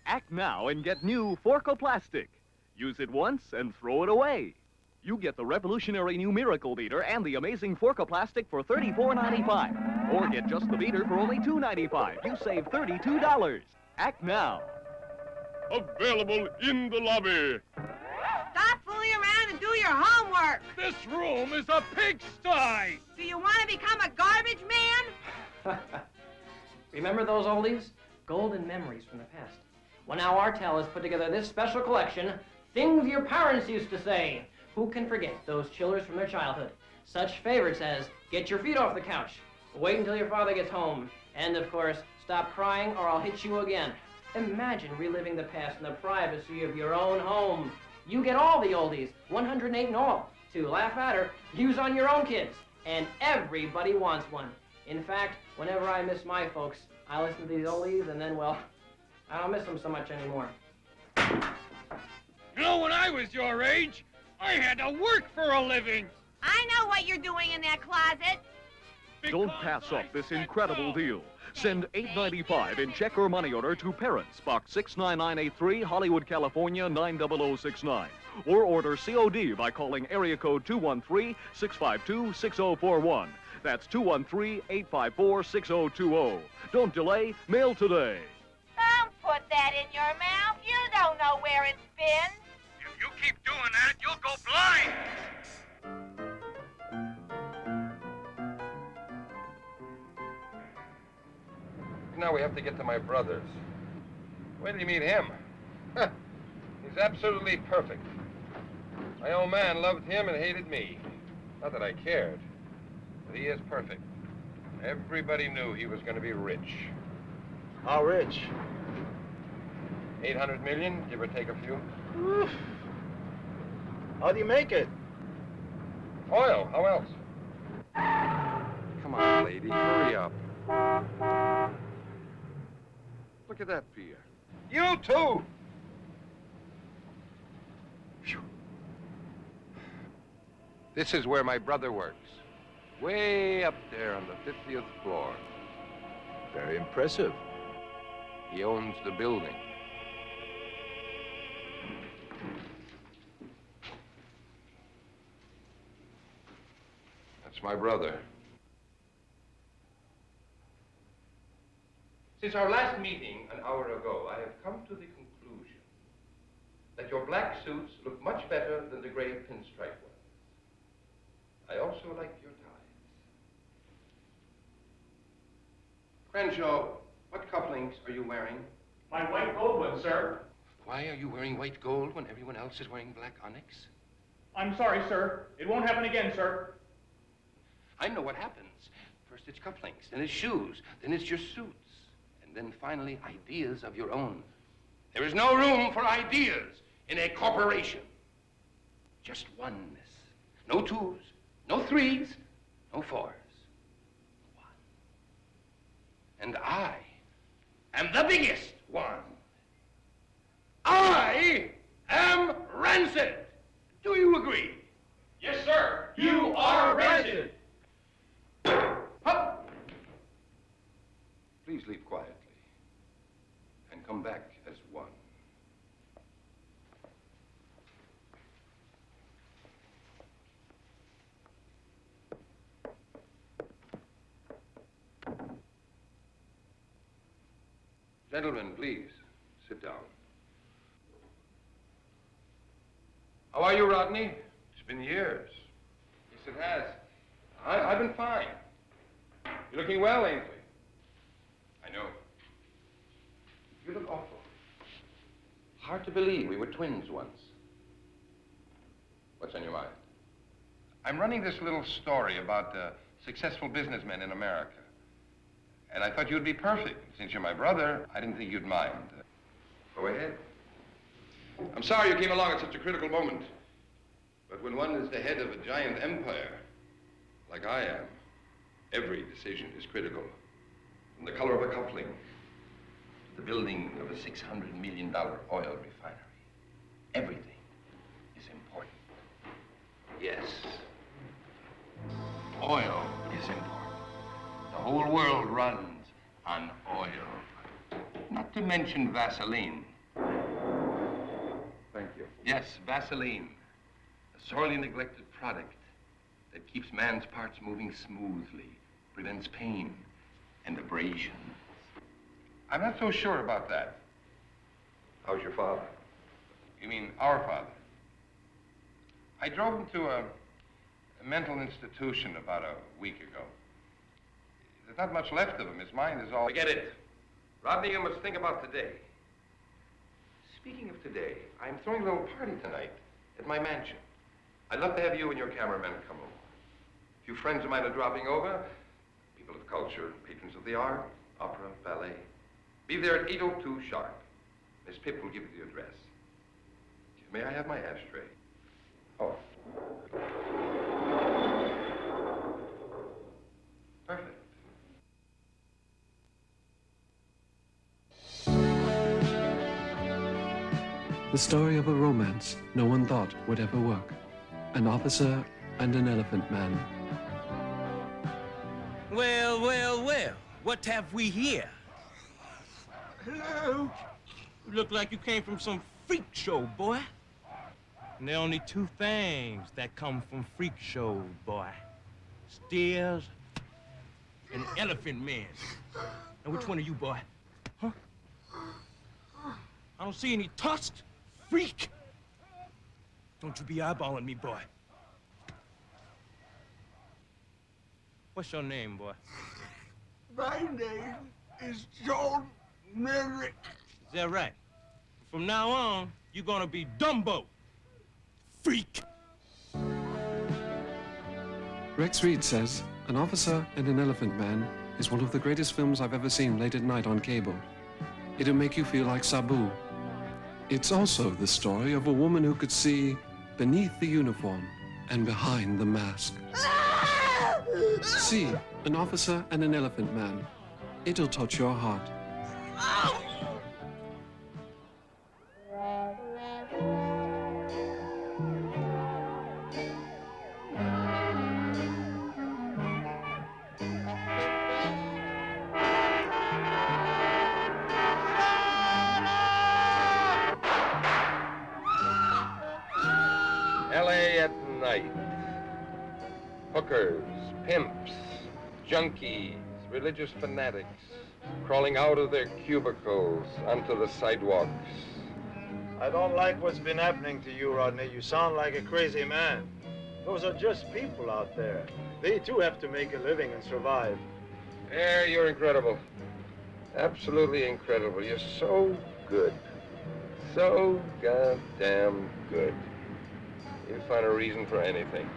Act now and get new Forcoplastic. Use it once and throw it away. You get the revolutionary new Miracle Beater and the amazing Forcoplastic for $34.95. Or get just the beater for only $2.95. You save $32. Act now. Available in the lobby. Stop fooling around and do your homework. This room is a pigsty. Do you want to become a garbage man? Remember those oldies? Golden memories from the past. Well, now Artel has put together this special collection, Things Your Parents Used to Say. Who can forget those chillers from their childhood? Such favorites as, get your feet off the couch, wait until your father gets home, and of course, stop crying or I'll hit you again. Imagine reliving the past in the privacy of your own home. You get all the oldies, 108 in all, to laugh at or use on your own kids. And everybody wants one. In fact, whenever I miss my folks, I listen to these oldies and then, well, I don't miss them so much anymore. You know, when I was your age, I had to work for a living. I know what you're doing in that closet. Don't pass up this incredible deal. Send $8.95 in check or money order to Parents, Box 69983, Hollywood, California, 90069. Or order COD by calling area code 213-652-6041. That's 213-854-6020. Don't delay, mail today. Don't put that in your mouth. You don't know where it's been. If you keep doing that, you'll go blind. Now we have to get to my brother's. Wait till you meet him. He's absolutely perfect. My old man loved him and hated me. Not that I cared, but he is perfect. Everybody knew he was going to be rich. How rich? 800 million, give or take a few. Oof. How do you make it? Oil, how else? Come on, lady, hurry up. Look at that pier. You too! Phew. This is where my brother works. Way up there on the 50th floor. Very impressive. He owns the building. That's my brother. Since our last meeting an hour ago, I have come to the conclusion that your black suits look much better than the gray pinstripe ones. I also like your ties. Crenshaw, what couplings are you wearing? My white gold one, sir. Why are you wearing white gold when everyone else is wearing black onyx? I'm sorry, sir. It won't happen again, sir. I know what happens. First it's couplings, then it's shoes, then it's your suits, and then finally ideas of your own. There is no room for ideas in a corporation. Just oneness. No twos, no threes, no fours. One. And I am the biggest one. I am Rancid. Do you agree? Yes, sir. You are Rancid. Up. Please leave quietly and come back as one. Gentlemen, please sit down. How are you, Rodney? It's been years. Yes, it has. I've been fine. You're looking well, ain't we? I know. You look awful. Hard to believe we were twins once. What's on your mind? I'm running this little story about successful businessmen in America. And I thought you'd be perfect. Since you're my brother, I didn't think you'd mind. Go ahead. I'm sorry you came along at such a critical moment. But when one is the head of a giant empire, like I am, every decision is critical. From the color of a coupling to the building of a $600 million oil refinery. Everything is important. Yes. Oil is important. The whole world runs on oil. Not to mention Vaseline. Thank you. Yes, Vaseline. A sorely neglected product that keeps man's parts moving smoothly, prevents pain and abrasion. I'm not so sure about that. How's your father? You mean our father? I drove him to a mental institution about a week ago. There's not much left of him. His mind is all... Forget it. Rodney, you must think about today. Speaking of today, I'm throwing a little party tonight at my mansion. I'd love to have you and your cameraman come over. A few friends of mine are dropping over. People of culture, patrons of the art, opera, ballet. Be there at 8:02 sharp. Miss Pip will give you the address. May I have my ashtray? Oh. Perfect. The story of a romance no one thought would ever work. An officer and an elephant man. Well, well, well. What have we here? Hello. You look like you came from some freak show, boy. And there are only two things that come from freak shows, boy. Steers and elephant men. Now, which one are you, boy? Huh? I don't see any tusked freak. Don't you be eyeballing me, boy. What's your name, boy? My name is John Merrick. Is that right? From now on, you're gonna be Dumbo. Freak. Rex Reed says, An Officer and an Elephant Man is one of the greatest films I've ever seen late at night on cable. It'll make you feel like Sabu. It's also the story of a woman who could see beneath the uniform and behind the mask. See an officer and an elephant man. It'll touch your heart. L.A. at night. Hookers, pimps, junkies, religious fanatics, crawling out of their cubicles onto the sidewalks. I don't like what's been happening to you, Rodney. You sound like a crazy man. Those are just people out there. They too have to make a living and survive. Yeah, you're incredible. Absolutely incredible. You're so good. So goddamn good. You find a reason for anything.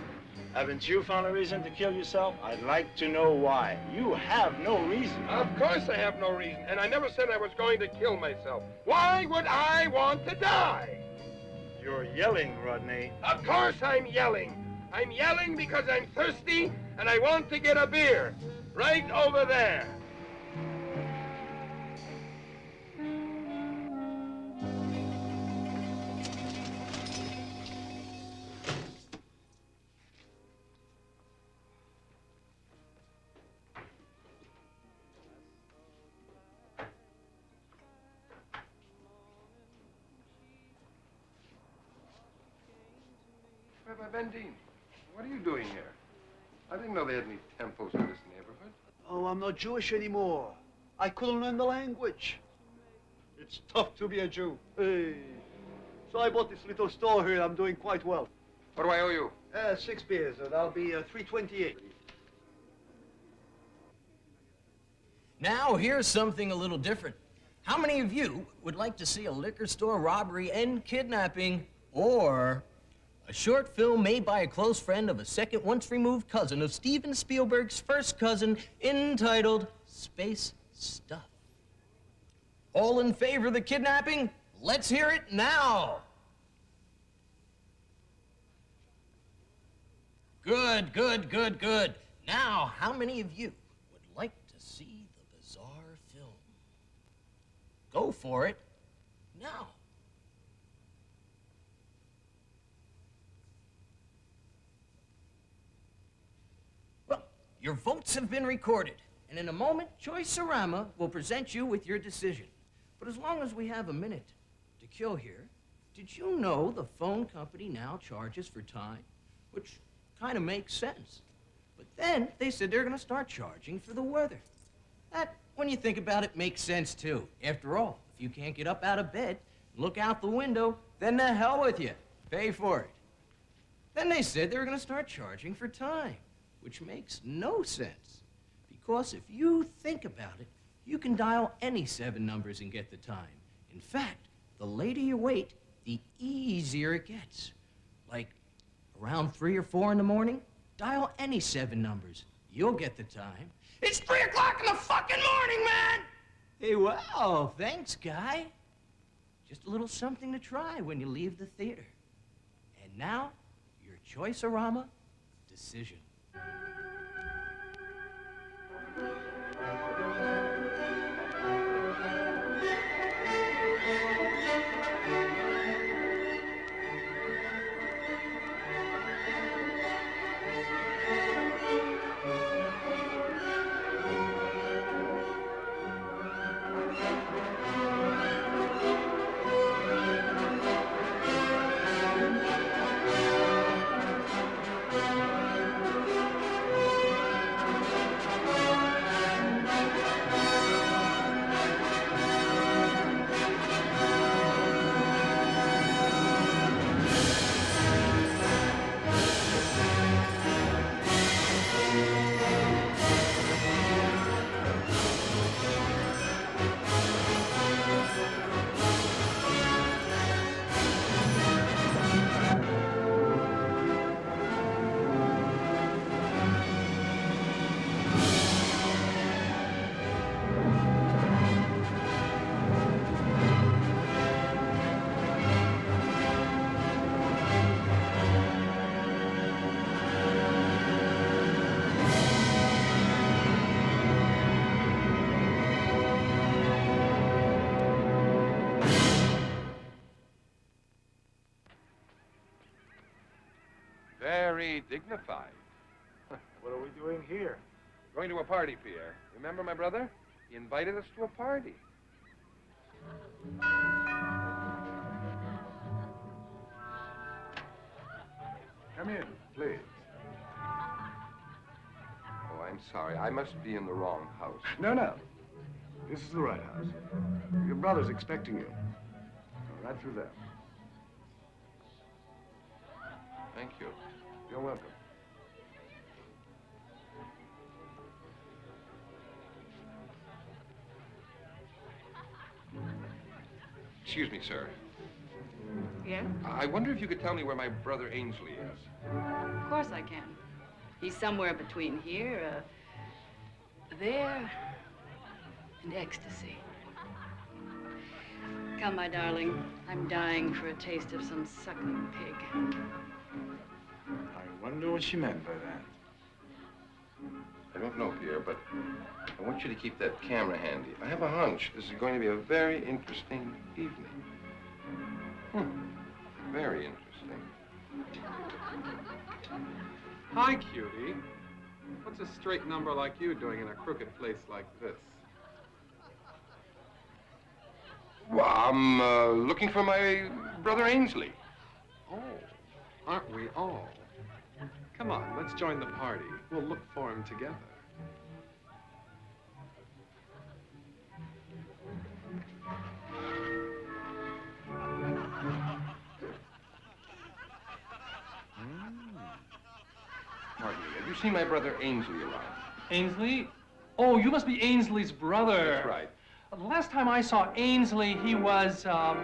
Haven't you found a reason to kill yourself? I'd like to know why. You have no reason. Of course I have no reason, and I never said I was going to kill myself. Why would I want to die? You're yelling, Rodney. Of course I'm yelling. I'm yelling because I'm thirsty and I want to get a beer. Right over there. Rabbi Bendine, what are you doing here? I didn't know they had any temples in this neighborhood. Oh, I'm not Jewish anymore. I couldn't learn the language. It's tough to be a Jew. Hey. So I bought this little store here. I'm doing quite well. What do I owe you? 6 beers. That'll be $3.28. Now, here's something a little different. How many of you would like to see a liquor store robbery and kidnapping, or a short film made by a close friend of a second once-removed cousin of Steven Spielberg's first cousin, entitled Space Stuff? All in favor of the kidnapping? Let's hear it now. Good, good, good, good. Now, how many of you would like to see the bizarre film? Go for it now. Well, your votes have been recorded, and in a moment, Choice-orama will present you with your decision. But as long as we have a minute to kill here, did you know the phone company now charges for time? Which kind of makes sense. But then they said they're going to start charging for the weather. That, when you think about it, makes sense too. After all, if you can't get up out of bed and look out the window, then the hell with you. Pay for it. Then they said they were going to start charging for time, which makes no sense. Because if you think about it, you can dial any 7 numbers and get the time. In fact, the later you wait, the easier it gets. Like around 3 or 4 in the morning, dial any 7 numbers. You'll get the time. It's 3 o'clock in the fucking morning, man! Hey, well, thanks, guy. Just a little something to try when you leave the theater. And now, your Choice-orama decision. very dignified. What are we doing here? Going to a party, Pierre. Remember my brother? He invited us to a party. Come in, please. Oh, I'm sorry. I must be in the wrong house. No, no. This is the right house. Your brother's expecting you. Go right through there. Thank you. You're welcome. Excuse me, sir. Yeah? I wonder if you could tell me where my brother Ainsley is. Of course I can. He's somewhere between here, there, and ecstasy. Come, my darling. I'm dying for a taste of some suckling pig. I wonder what she meant by that. I don't know, Pierre, but I want you to keep that camera handy. I have a hunch this is going to be a very interesting evening. Very interesting. Hi, cutie. What's a straight number like you doing in a crooked place like this? Well, I'm looking for my brother Ainsley. Oh, aren't we all? Come on, let's join the party. We'll look for him together. Pardon me, have you seen my brother Ainsley around? Ainsley? Oh, you must be Ainsley's brother. That's right. The last time I saw Ainsley, he was, What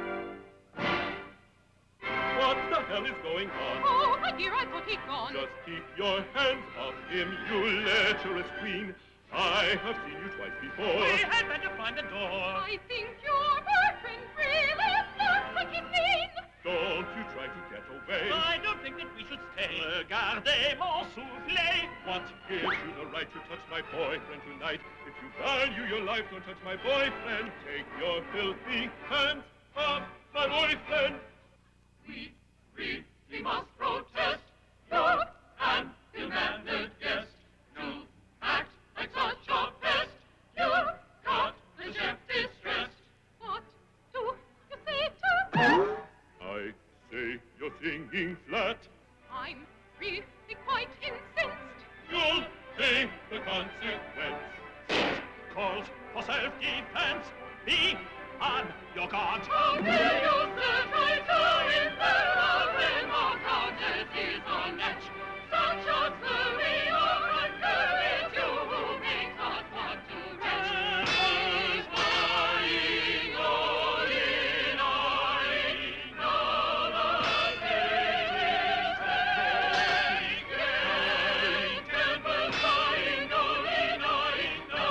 the hell is going on? Oh, my dear, I thought he'd gone. Just keep your hands off him, you lecherous queen. I have seen you twice before. We had better find the door. I think your boyfriend really looks like he's mean. Don't you try to get away. I don't think that we should stay. Regardez mon soufflet. What gives you the right to touch my boyfriend tonight? If you value your life, don't touch my boyfriend. Take your filthy hands off my boyfriend. We must protest. You're an ill-mannered guest. To act like such a pest. You've got the chef distressed. What do you say to I say you're singing flat. I'm really quite incensed. You'll pay the consequence. Calls for self-defense. Be on your guard. How dare you search my toe in there? A remark countess is a match. Such a slurry or uncourage you who makes us want to retch. Who's lying all in now the stage is taken. Tempers lying all in now the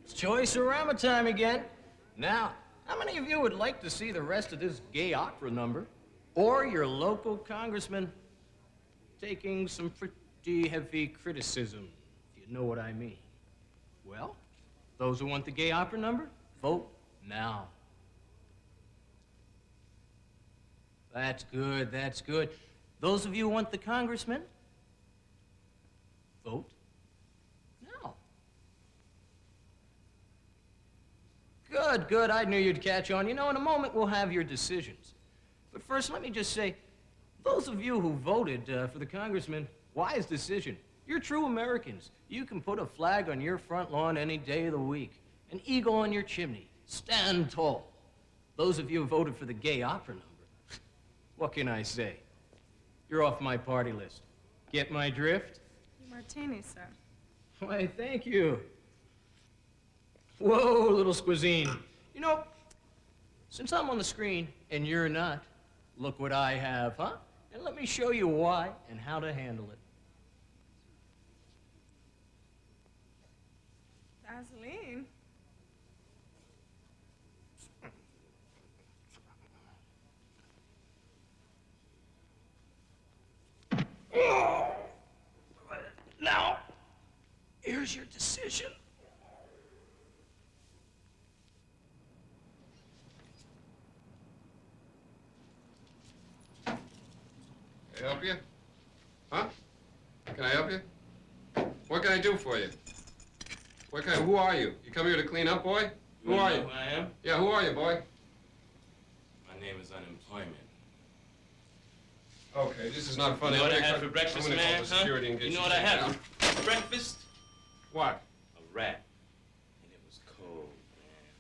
It's Choice-orama time again. Now, how many of you would like to see the rest of this gay opera number? Or your local congressman taking some pretty heavy criticism, if you know what I mean? Well, those who want the gay opera number, vote now. That's good, that's good. Those of you who want the congressman, vote now. Good, good. I knew you'd catch on. You know, in a moment we'll have your decisions. But first, let me just say, those of you who voted for the congressman, wise decision. You're true Americans. You can put a flag on your front lawn any day of the week, an eagle on your chimney. Stand tall. Those of you who voted for the gay opera number, what can I say? You're off my party list. Get my drift? Martini, sir. Why, thank you. Whoa, little squizine. You know, since I'm on the screen and you're not, look what I have, huh? And let me show you why and how to handle it. Vaseline. Now, here's your decision. I help you? Huh? Can I help you? What can I do for you? Who are you? You come here to clean up, boy? Who are you? Who I am? Yeah, who are you, boy? My name is unemployment. Okay, this is not funny. You know what I I'm had gonna for breakfast, call man? the security and get You know what I taken had down. for breakfast? What? A rat. And it was cold, man.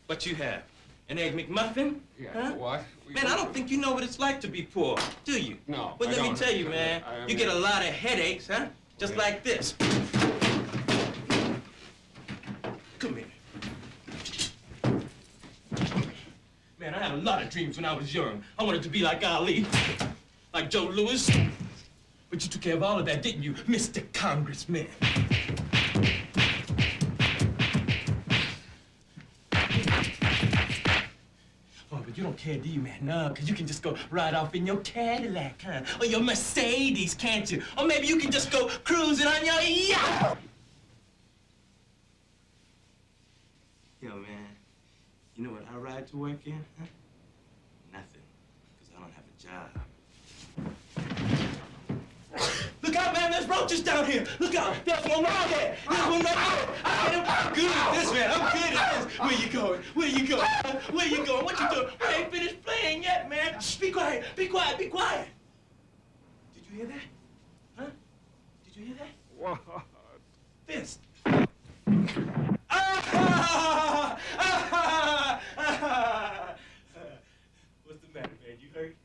What you have? An egg McMuffin? Yeah, huh? what? Man, I don't think you know what it's like to be poor, do you? No, But I let me don't. tell you, man, you get a lot of headaches, huh? Just like this. Come here. Man, I had a lot of dreams when I was young. I wanted to be like Ali, like Joe Louis. But you took care of all of that, didn't you, Mr. Congressman? Oh, but you don't care, do you, man? No, because you can just go ride off in your Cadillac, huh? Or your Mercedes, can't you? Or maybe you can just go cruising on your yacht. Yo, man, you know what I ride to work in, huh? Nothing, because I don't have a job. Look out, man, there's roaches down here. Look out, there's one right there. There's one right there. I'm good at this, man. I'm good at this. Where you going? Where you going? Huh? Where you going? What you doing? We ain't finished playing yet, man. Shh, be quiet, be quiet, be quiet. Did you hear that? Huh? Did you hear that? What? This. Ah! Ah! Ah! What's the matter, man? You hurt?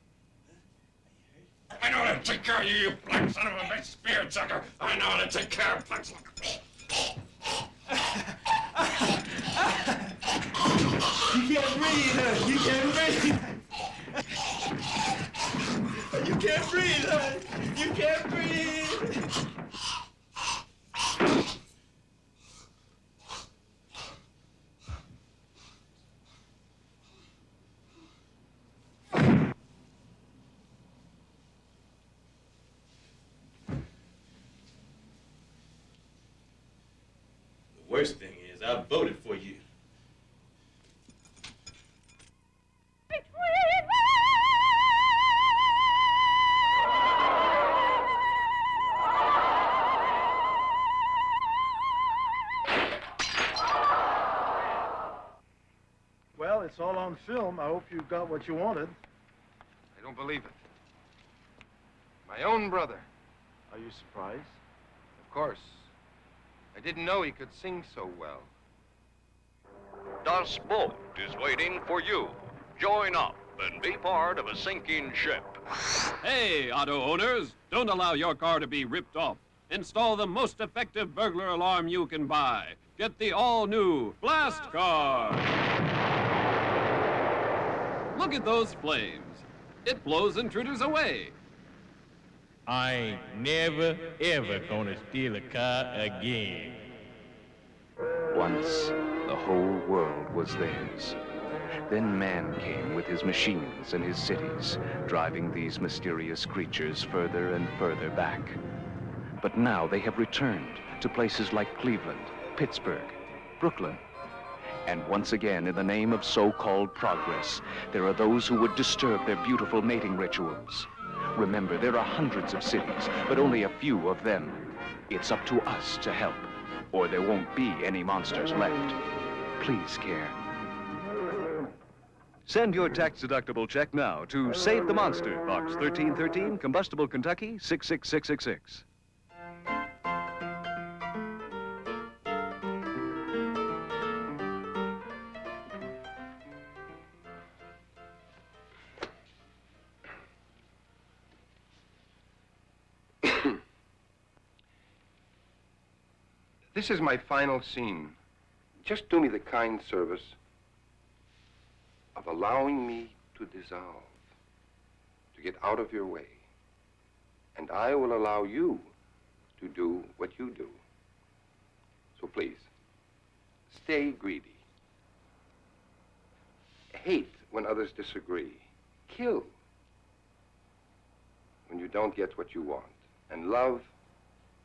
I know how to take care of you, you black son of a bitch, beard sucker. I know how to take care of blacks like You can't breathe, huh? You can't breathe. You can't breathe, huh? You can't breathe. The worst thing is I voted for you. Well, it's all on film. I hope you got what you wanted. I don't believe it. My own brother. Are you surprised? Of course. I didn't know he could sing so well. Das Boot is waiting for you. Join up and be part of a sinking ship. Hey, auto owners, don't allow your car to be ripped off. Install the most effective burglar alarm you can buy. Get the all-new Blast Car. Look at those flames. It blows intruders away. I ain't never, ever gonna steal a car again. Once, the whole world was theirs. Then man came with his machines and his cities, driving these mysterious creatures further and further back. But now they have returned to places like Cleveland, Pittsburgh, Brooklyn. And once again, in the name of so-called progress, there are those who would disturb their beautiful mating rituals. Remember, there are hundreds of cities, but only a few of them. It's up to us to help, or there won't be any monsters left. Please care. Send your tax-deductible check now to Save the Monster, Box 1313, Combustible, Kentucky, 66666. This is my final scene. Just do me the kind service of allowing me to dissolve, to get out of your way. And I will allow you to do what you do. So please, stay greedy. Hate when others disagree. Kill when you don't get what you want. And love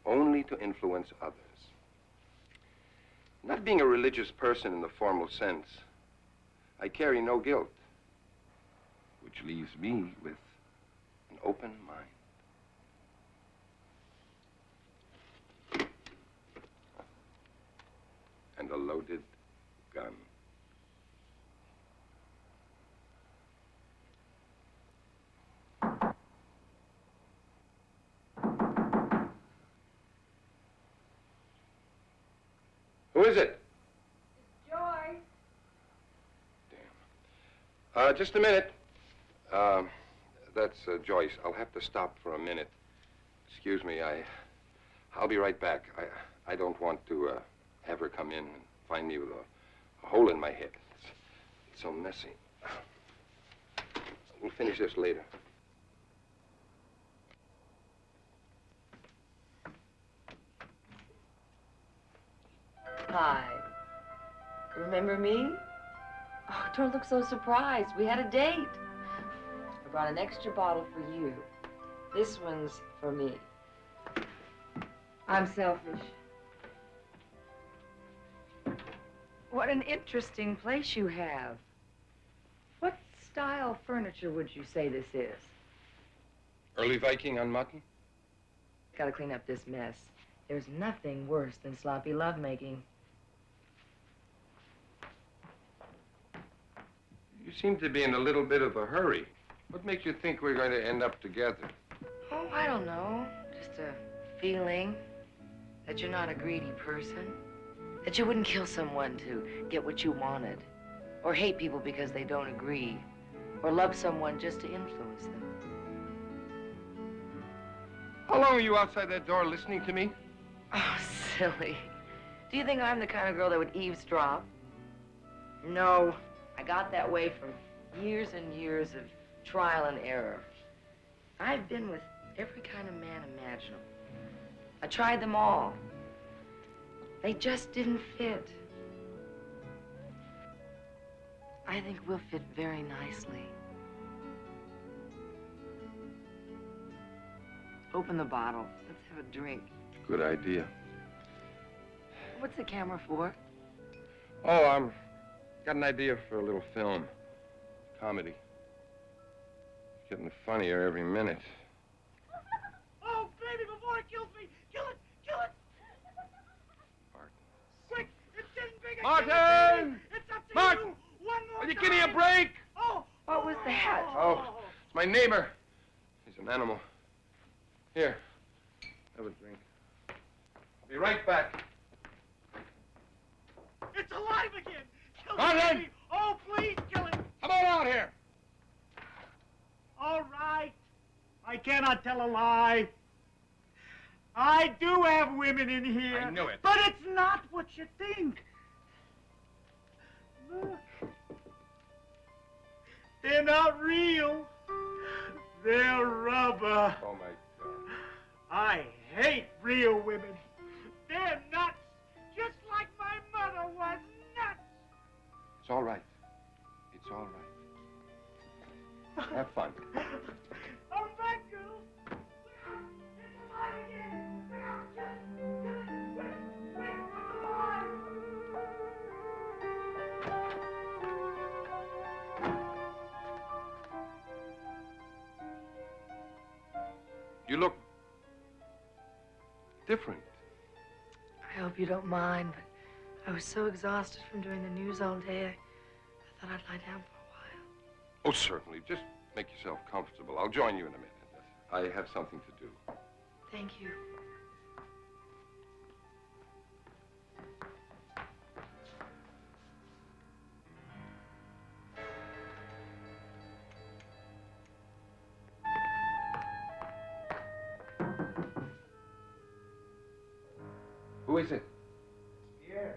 only to influence others. Not being a religious person in the formal sense, I carry no guilt, which leaves me with an open mind. And a loaded gun. Who is it? Joyce. Just a minute. That's Joyce. I'll have to stop for a minute. Excuse me, I'll be right back. I don't want to have her come in and find me with a hole in my head. It's so messy. We'll finish this later. Hi. Remember me? Oh, don't look so surprised. We had a date. I brought an extra bottle for you. This one's for me. I'm selfish. What an interesting place you have. What style furniture would you say this is? Early Viking on mutton? Gotta clean up this mess. There's nothing worse than sloppy lovemaking. You seem to be in a little bit of a hurry. What makes you think we're going to end up together? Oh, I don't know. Just a feeling that you're not a greedy person. That you wouldn't kill someone to get what you wanted. Or hate people because they don't agree. Or love someone just to influence them. How long are you outside that door listening to me? Oh, silly. Do you think I'm the kind of girl that would eavesdrop? No. I got that way from years and years of trial and error. I've been with every kind of man imaginable. I tried them all. They just didn't fit. I think we'll fit very nicely. Open the bottle. Let's have a drink. Good idea. What's the camera for? Oh, got an idea for a little film. Comedy. It's getting funnier every minute. Oh, baby, before it kills me, kill it, kill it! Martin. Quick, it's getting bigger. Martin! It's up to Martin! you. One more Will you time. give me a break? Oh! What was that? Oh, it's my neighbor. He's an animal. Here, have a drink. I'll be right back. It's alive again. Kill Martin! it, baby. Oh, please kill it. Come on out here. All right. I cannot tell a lie. I do have women in here. I knew it. But it's not what you think. Look. They're not real. They're rubber. Oh, my God. I hate real women. They're nuts. Just like my mother was nuts. It's all right. It's all right. Have fun. Come back, girl. It's alive again. Quick, it's alive. You look different. I hope you don't mind, but I was so exhausted from doing the news all day, I thought I'd lie down for a while. Oh, certainly. Just make yourself comfortable. I'll join you in a minute. I have something to do. Thank you. Who is it? Here.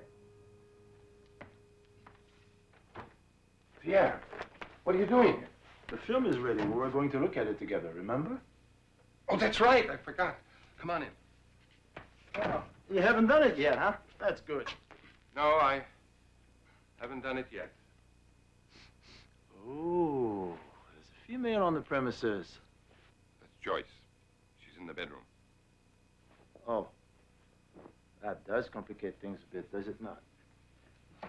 Pierre, what are you doing here? The film is ready. We were going to look at it together, remember? Oh, that's right. I forgot. Come on in. Oh, you haven't done it yet, huh? That's good. No, I haven't done it yet. Oh, there's a female on the premises. That's Joyce. She's in the bedroom. Oh, that does complicate things a bit, does it not? A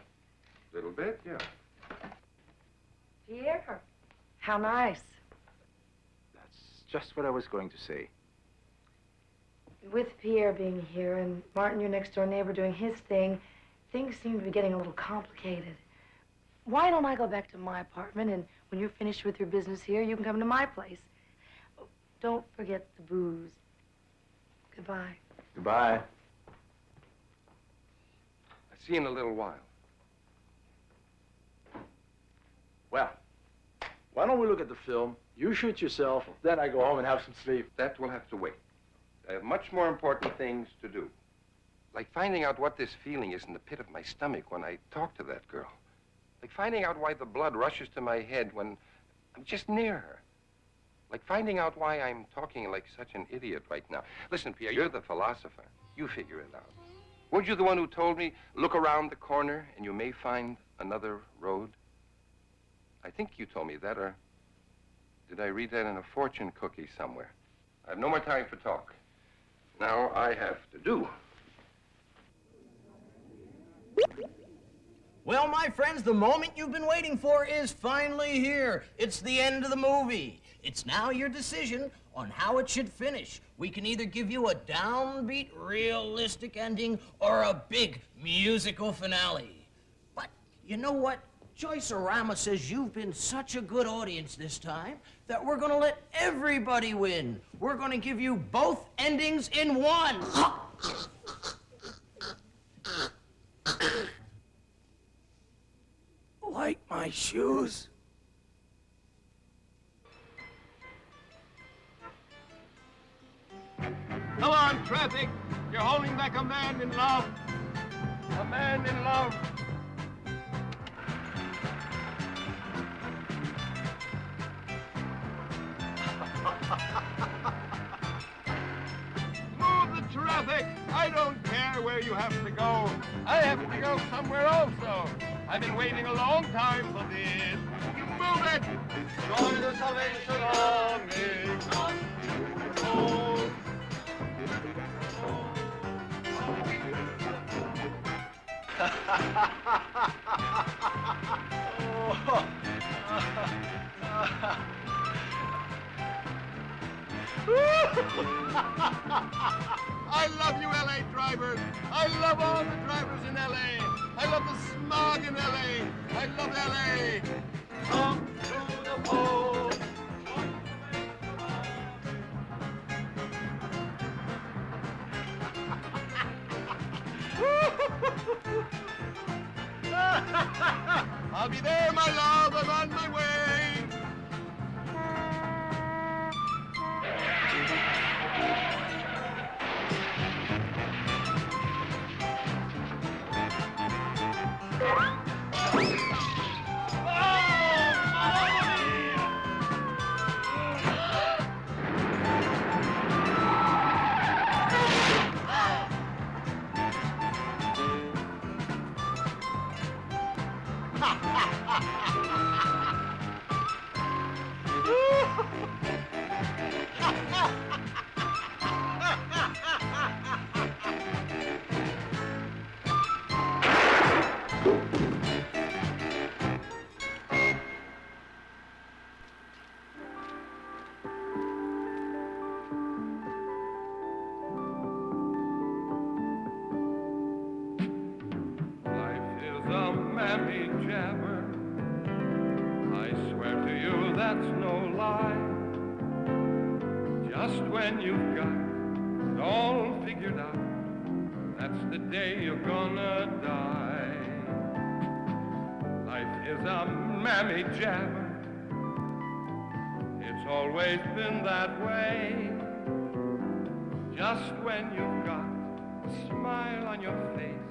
little bit, yeah. Pierre, how nice. That's just what I was going to say. With Pierre being here and Martin, your next door neighbor, doing his thing, things seem to be getting a little complicated. Why don't I go back to my apartment, and when you're finished with your business here, you can come to my place. Oh, don't forget the booze. Goodbye. Goodbye. I'll see you in a little while. Well, why don't we look at the film? You shoot yourself, then I go home and have some sleep. That will have to wait. I have much more important things to do. Like finding out what this feeling is in the pit of my stomach when I talk to that girl. Like finding out why the blood rushes to my head when I'm just near her. Like finding out why I'm talking like such an idiot right now. Listen, Pierre, you're the philosopher. You figure it out. Weren't you the one who told me, look around the corner and you may find another road? I think you told me that, or did I read that in a fortune cookie somewhere? I have no more time for talk. Now I have to do. Well, my friends, the moment you've been waiting for is finally here. It's the end of the movie. It's now your decision on how it should finish. We can either give you a downbeat, realistic ending or a big musical finale. But you know what? Joyce-orama says you've been such a good audience this time that we're gonna let everybody win. We're gonna give you both endings in one. Like my shoes? Come on, traffic. You're holding back a man in love. A man in love. Move the traffic. I don't care where you have to go. I have to go somewhere also. I've been waiting a long time for this. Move it! Joy the Salvation Army. Oh. I love you, LA drivers. I love all the drivers in LA. I love the smog in LA. I love LA. Come to the pole. I'll be there, my love. I'm on my way. Just when you've got it all figured out, that's the day you're gonna die. Life is a mammy jabber. It's always been that way. Just when you've got a smile on your face,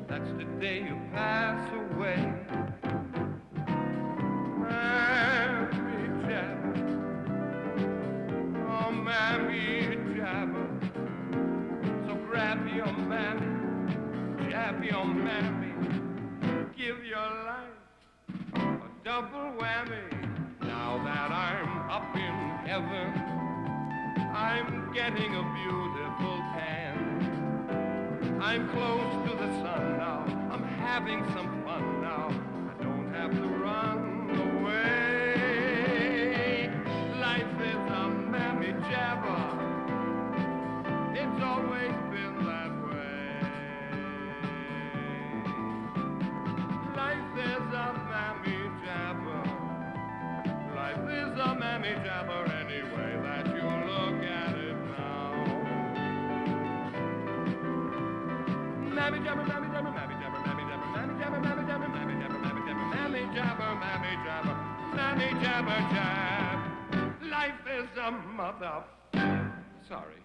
that's the day you pass away. Mammy jabber. Oh, mammy jabber. So grab your mammy, jab your mammy, give your life a double whammy. Now that I'm up in heaven, I'm getting a beautiful tan. I'm close to the sun now, I'm having some fun now. I don't have to run away. Life is a mammy always been that way. Life is a mammy jabber. Life is a mammy jabber any way that you look at it now. Mammy jabber, mammy jabber, mammy jabber, mammy jabber, mammy jabber, mammy jabber, mammy jabber, mammy jabber, mammy jabber, mammy jabber, mammy jabber jab. Life is a mother. Sorry.